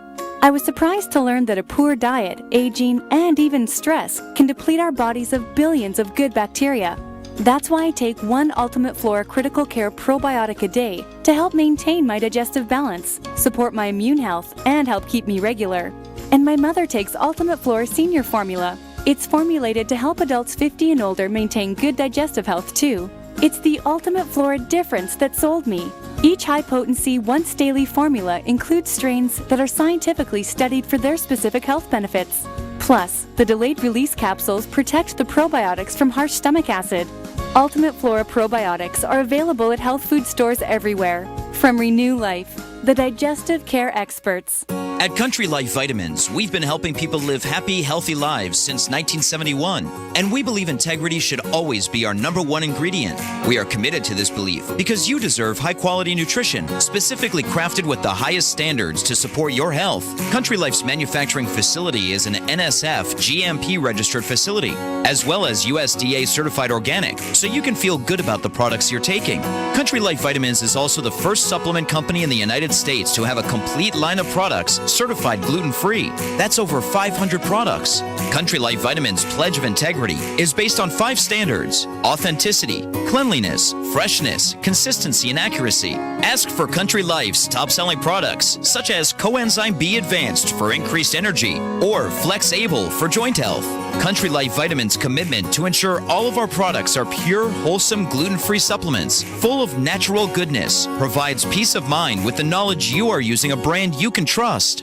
I was surprised to learn that a poor diet, aging, and even stress can deplete our bodies of billions of good bacteria. That's why I take one Ultimate Flora Critical Care probiotic a day to help maintain my digestive balance, support my immune health, and help keep me regular. And my mother takes Ultimate Flora Senior Formula. It's formulated to help adults 50 and older maintain good digestive health too. It's the Ultimate Flora difference that sold me. Each high-potency, once-daily formula includes strains that are scientifically studied for their specific health benefits. Plus, the delayed-release capsules protect the probiotics from harsh stomach acid. Ultimate Flora probiotics are available at health food stores everywhere. From Renew Life, the digestive care experts. At Country Life Vitamins, we've been helping people live happy, healthy lives since 1971, and we believe integrity should always be our #1 ingredient. We are committed to this belief because you deserve high-quality nutrition, specifically crafted with the highest standards to support your health. Country Life's manufacturing facility is an NSF GMP-registered facility, as well as USDA certified organic, so you can feel good about the products you're taking. Country Life Vitamins is also the first supplement company in the United States to have a complete line of products certified gluten-free. That's over 500 products. Country Life Vitamins' pledge of integrity is based on 5 standards: authenticity, cleanliness, freshness, consistency, and accuracy. Ask for Country Life's top-selling products, such as Coenzyme B Advanced for increased energy or Flexable for joint health. Country Life Vitamins' commitment to ensure all of our products are pure, wholesome, gluten-free supplements full of natural goodness provides peace of mind with the knowledge you are using a brand you can trust.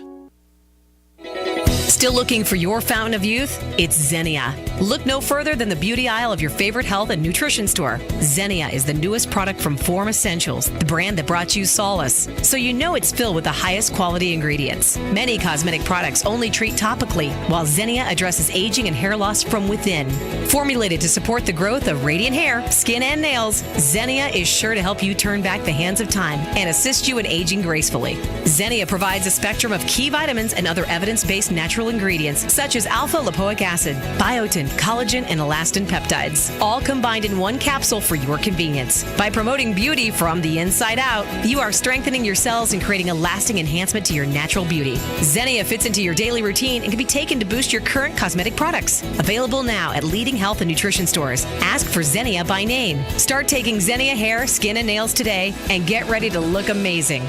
Still looking for your fountain of youth? It's Xenia. Look no further than the beauty aisle of your favorite health and nutrition store. Xenia is the newest product from Form Essentials, the brand that brought you solace. So you know it's filled with the highest quality ingredients. Many cosmetic products only treat topically, while Xenia addresses aging and hair loss from within. Formulated to support the growth of radiant hair, skin, and nails, Xenia is sure to help you turn back the hands of time and assist you in aging gracefully. Xenia provides a spectrum of key vitamins and other evidence-based natural ingredients such as alpha-lipoic acid, biotin, collagen, and elastin peptides, all combined in one capsule for your convenience. By promoting beauty from the inside out, you are strengthening your cells and creating a lasting enhancement to your natural beauty. Xenia fits into your daily routine and can be taken to boost your current cosmetic products. Available now at leading health and nutrition stores. Ask for Xenia by name. Start taking Xenia hair, skin, and nails today and get ready to look amazing.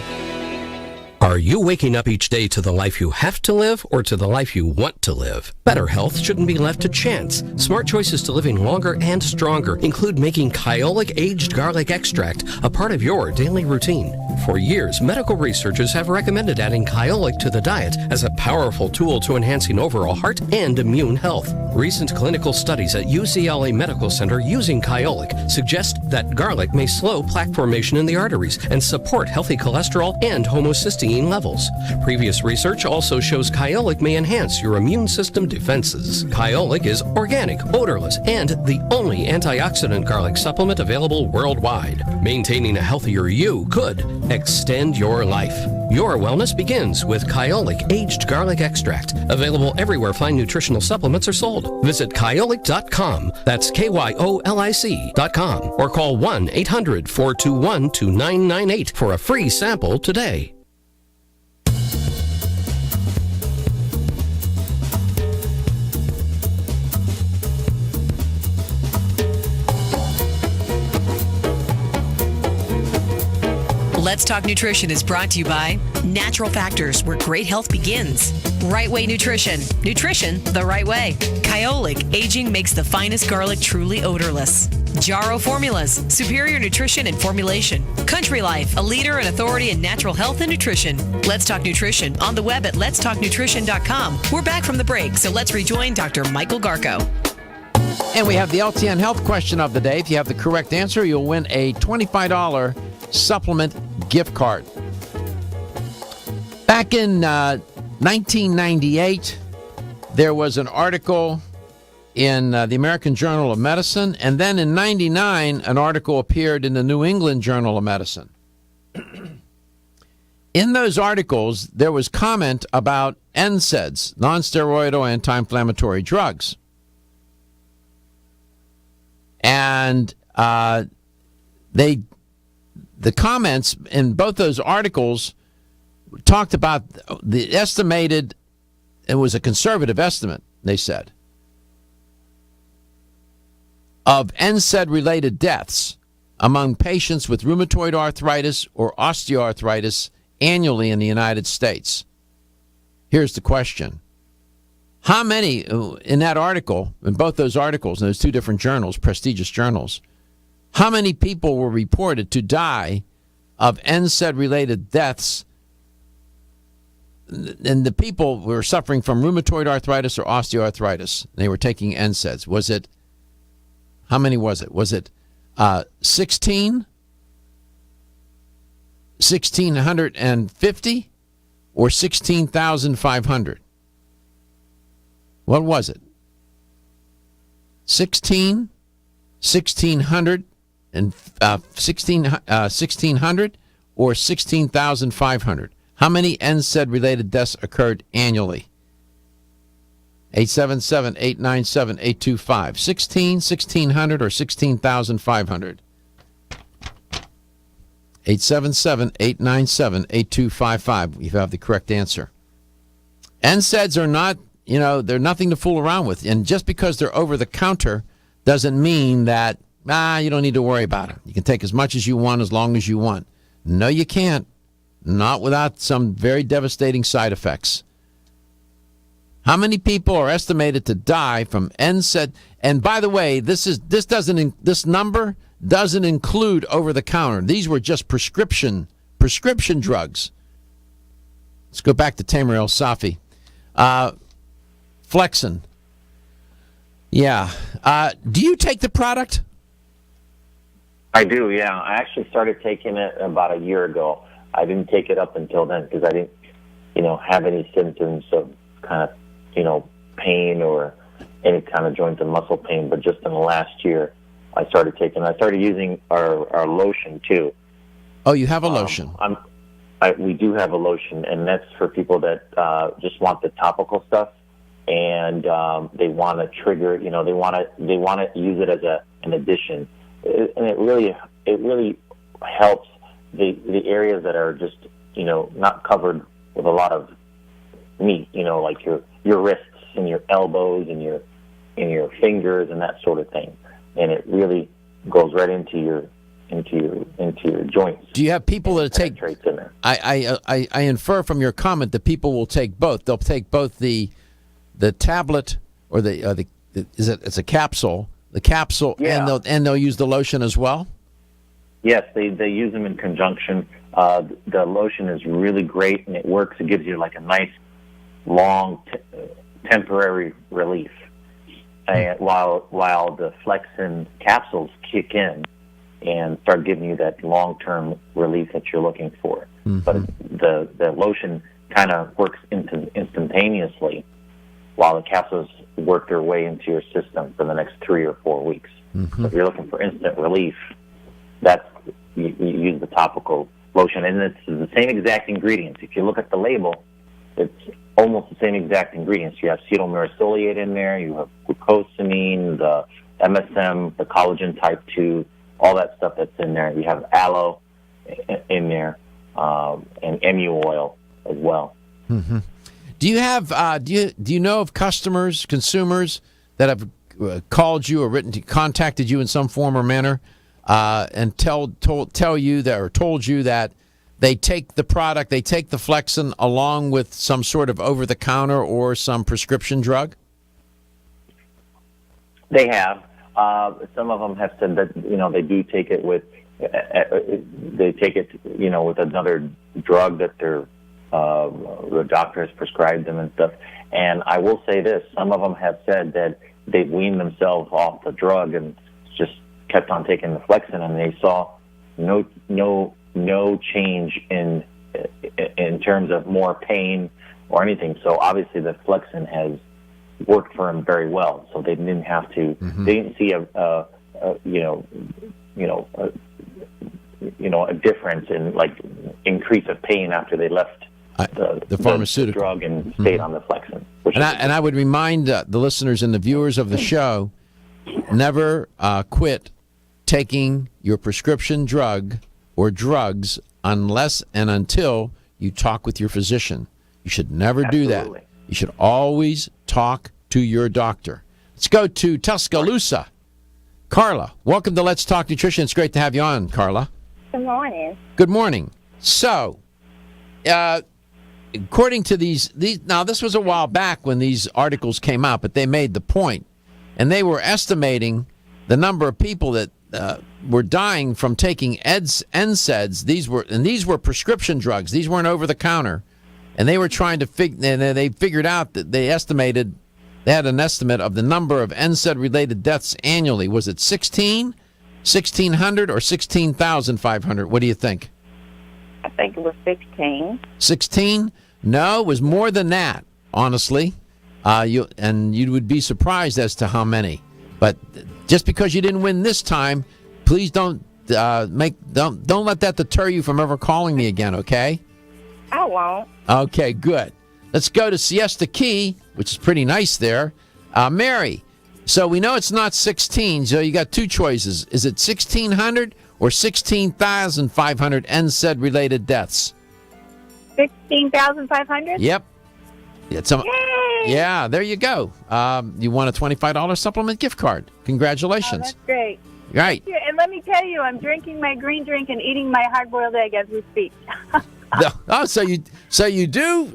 Are you waking up each day to the life you have to live or to the life you want to live? Better health shouldn't be left to chance. Smart choices to living longer and stronger include making Kyolic aged garlic extract a part of your daily routine. For years, medical researchers have recommended adding Kyolic to the diet as a powerful tool to enhancing overall heart and immune health. Recent clinical studies at UCLA Medical Center using Kyolic suggest that garlic may slow plaque formation in the arteries and support healthy cholesterol and homocysteine levels. Previous research also shows Kyolic may enhance your immune system defenses. Kyolic is organic, odorless, and the only antioxidant garlic supplement available worldwide. Maintaining a healthier you could extend your life. Your wellness begins with Kyolic aged garlic extract. Available everywhere fine nutritional supplements are sold. Visit Kyolic.com. That's KYOLIC.com. Or call 1-800-421-2998 for a free sample today. Let's Talk Nutrition is brought to you by Natural Factors, where great health begins. Right Way Nutrition. Nutrition the right way. Kyolic, aging makes the finest garlic truly odorless. Jarrow Formulas, superior nutrition and formulation. Country Life, a leader and authority in natural health and nutrition. Let's Talk Nutrition on the web at letstalknutrition.com. We're back from the break, so let's rejoin Dr. Michael Garko. And we have the LTN health question of the day. If you have the correct answer, you'll win a $25 supplement gift card. Back in 1998, there was an article in the American Journal of Medicine, and then in 99, an article appeared in the New England Journal of Medicine. In those articles, there was comment about NSAIDs, non-steroidal anti-inflammatory drugs. And the comments in both those articles talked about the estimated, it was a conservative estimate, they said, of NSAID-related deaths among patients with rheumatoid arthritis or osteoarthritis annually in the United States. Here's the question. How many, in that article, in both those articles, and those two different journals, prestigious journals, how many people were reported to die of NSAID-related deaths? And the people were suffering from rheumatoid arthritis or osteoarthritis. They were taking NSAIDs. Was it, how many was it? Was it 16? 1,650? Or 16,500? What was it? 16? 1,600? And 1,600? Or 16,500? How many NSAID-related deaths occurred annually? 877-897-825. 16, 1,600, or 16,500? 877-897-8255. You have the correct answer. NSAIDs are not, they're nothing to fool around with. And just because they're over the counter doesn't mean that, you don't need to worry about it. You can take as much as you want as long as you want. No, you can't. Not without some very devastating side effects. How many people are estimated to die from NSAID? And by the way, this number doesn't include over-the-counter. These were just prescription drugs. Let's go back to Tamer Elsafy. Flexcin. Yeah. Do you take the product? I do, yeah. I actually started taking it about a year ago. I didn't take it up until then because I didn't, have any symptoms of kind of, pain or any kind of joint and muscle pain. But just in the last year, I started using our lotion too. Oh, you have a lotion? We do have a lotion, and that's for people that just want the topical stuff, and they want to trigger. They want to use it as an addition, and it really helps the areas that are just not covered with a lot of meat. Like your wrists and your elbows and your fingers and that sort of thing, and it really goes right into your joints. Do you have people that take? In there. I infer from your comment that people will take both. They'll take both the tablet or it's a capsule. The capsule, yeah. and they'll use the lotion as well. Yes, they use them in conjunction. The lotion is really great, and it works. It gives you like a nice, long, temporary relief. And while the Flexcin capsules kick in and start giving you that long-term relief that you're looking for. Mm-hmm. But the lotion kind of works instantaneously while the capsules work their way into your system for the next 3 or 4 weeks. Mm-hmm. So if you're looking for instant relief, you use the topical lotion. And it's the same exact ingredients. If you look at the label, it's almost the same exact ingredients. You have acetylmyricillate in there, you have glucosamine, the MSM, the collagen type 2, all that stuff that's in there. You have aloe in there, and emu oil as well. Mm-hmm. Do you have? Do you know of consumers that have called you or contacted you in some form or manner, and tell you that or told you that they take the product, they take the Flexcin along with some sort of over-the-counter or some prescription drug? They have. Some of them have said that they do take it with with another drug that the doctor has prescribed them and stuff. And I will say this: some of them have said that they've weaned themselves off the drug and just kept on taking the Flexcin, and they saw no change in terms of more pain or anything. So obviously the Flexcin has worked for them very well. So they didn't have to. Mm-hmm. They didn't see a difference in like increase of pain after they left the pharmaceutical drug and stayed on the Flexcin. And I would remind the listeners and the viewers of the show never quit taking your prescription drug or drugs unless and until you talk with your physician. You should never do that. You should always talk to your doctor. Let's go to Tuscaloosa. Carla, welcome to Let's Talk Nutrition. It's great to have you on, Carla. Good morning. Good morning. So, according to these, now this was a while back when these articles came out, but they made the point, and they were estimating the number of people that were dying from taking NSAIDs. These were prescription drugs. These weren't over the counter, and they were trying to they figured out that they had an estimate of the number of NSAID related deaths annually. Was it 1,600, or 16,500? What do you think? I think it was 16. 16? No, it was more than that, honestly. You would be surprised as to how many. But just because you didn't win this time, please don't let that deter you from ever calling me again, okay? I won't. Okay, good. Let's go to Siesta Key, which is pretty nice there. Mary, so we know it's not 16, so you got two choices. Is it 1,600 or 16,500 NSAID-related deaths? 16,500? Yep. Yay! Yeah, there you go. You won a $25 supplement gift card. Congratulations. Oh, that's great. Right. Thank you. And let me tell you, I'm drinking my green drink and eating my hard-boiled egg as we speak. Oh, so you do.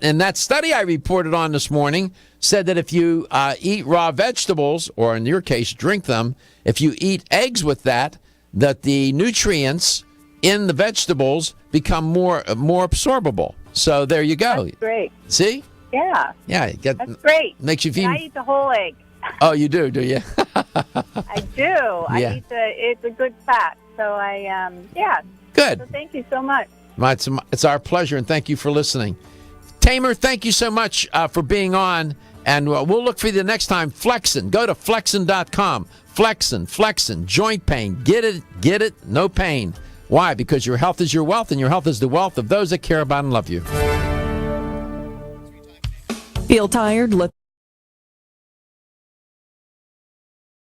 And that study I reported on this morning said that if you eat raw vegetables, or in your case, drink them, if you eat eggs with that the nutrients in the vegetables become more absorbable. So there you go. That's great. See? Yeah. Yeah. That's great. Makes you feel. And I eat the whole egg. Oh, you do you? I do. Yeah. It's a good fat. So yeah. Good. So thank you so much. It's our pleasure, and thank you for listening. Tamer, thank you so much for being on, and we'll look for you the next time. Flexcin. Go to Flexcin.com. Flexcin, joint pain. Get it, no pain. Why? Because your health is your wealth, and your health is the wealth of those that care about and love you. Feel tired? Look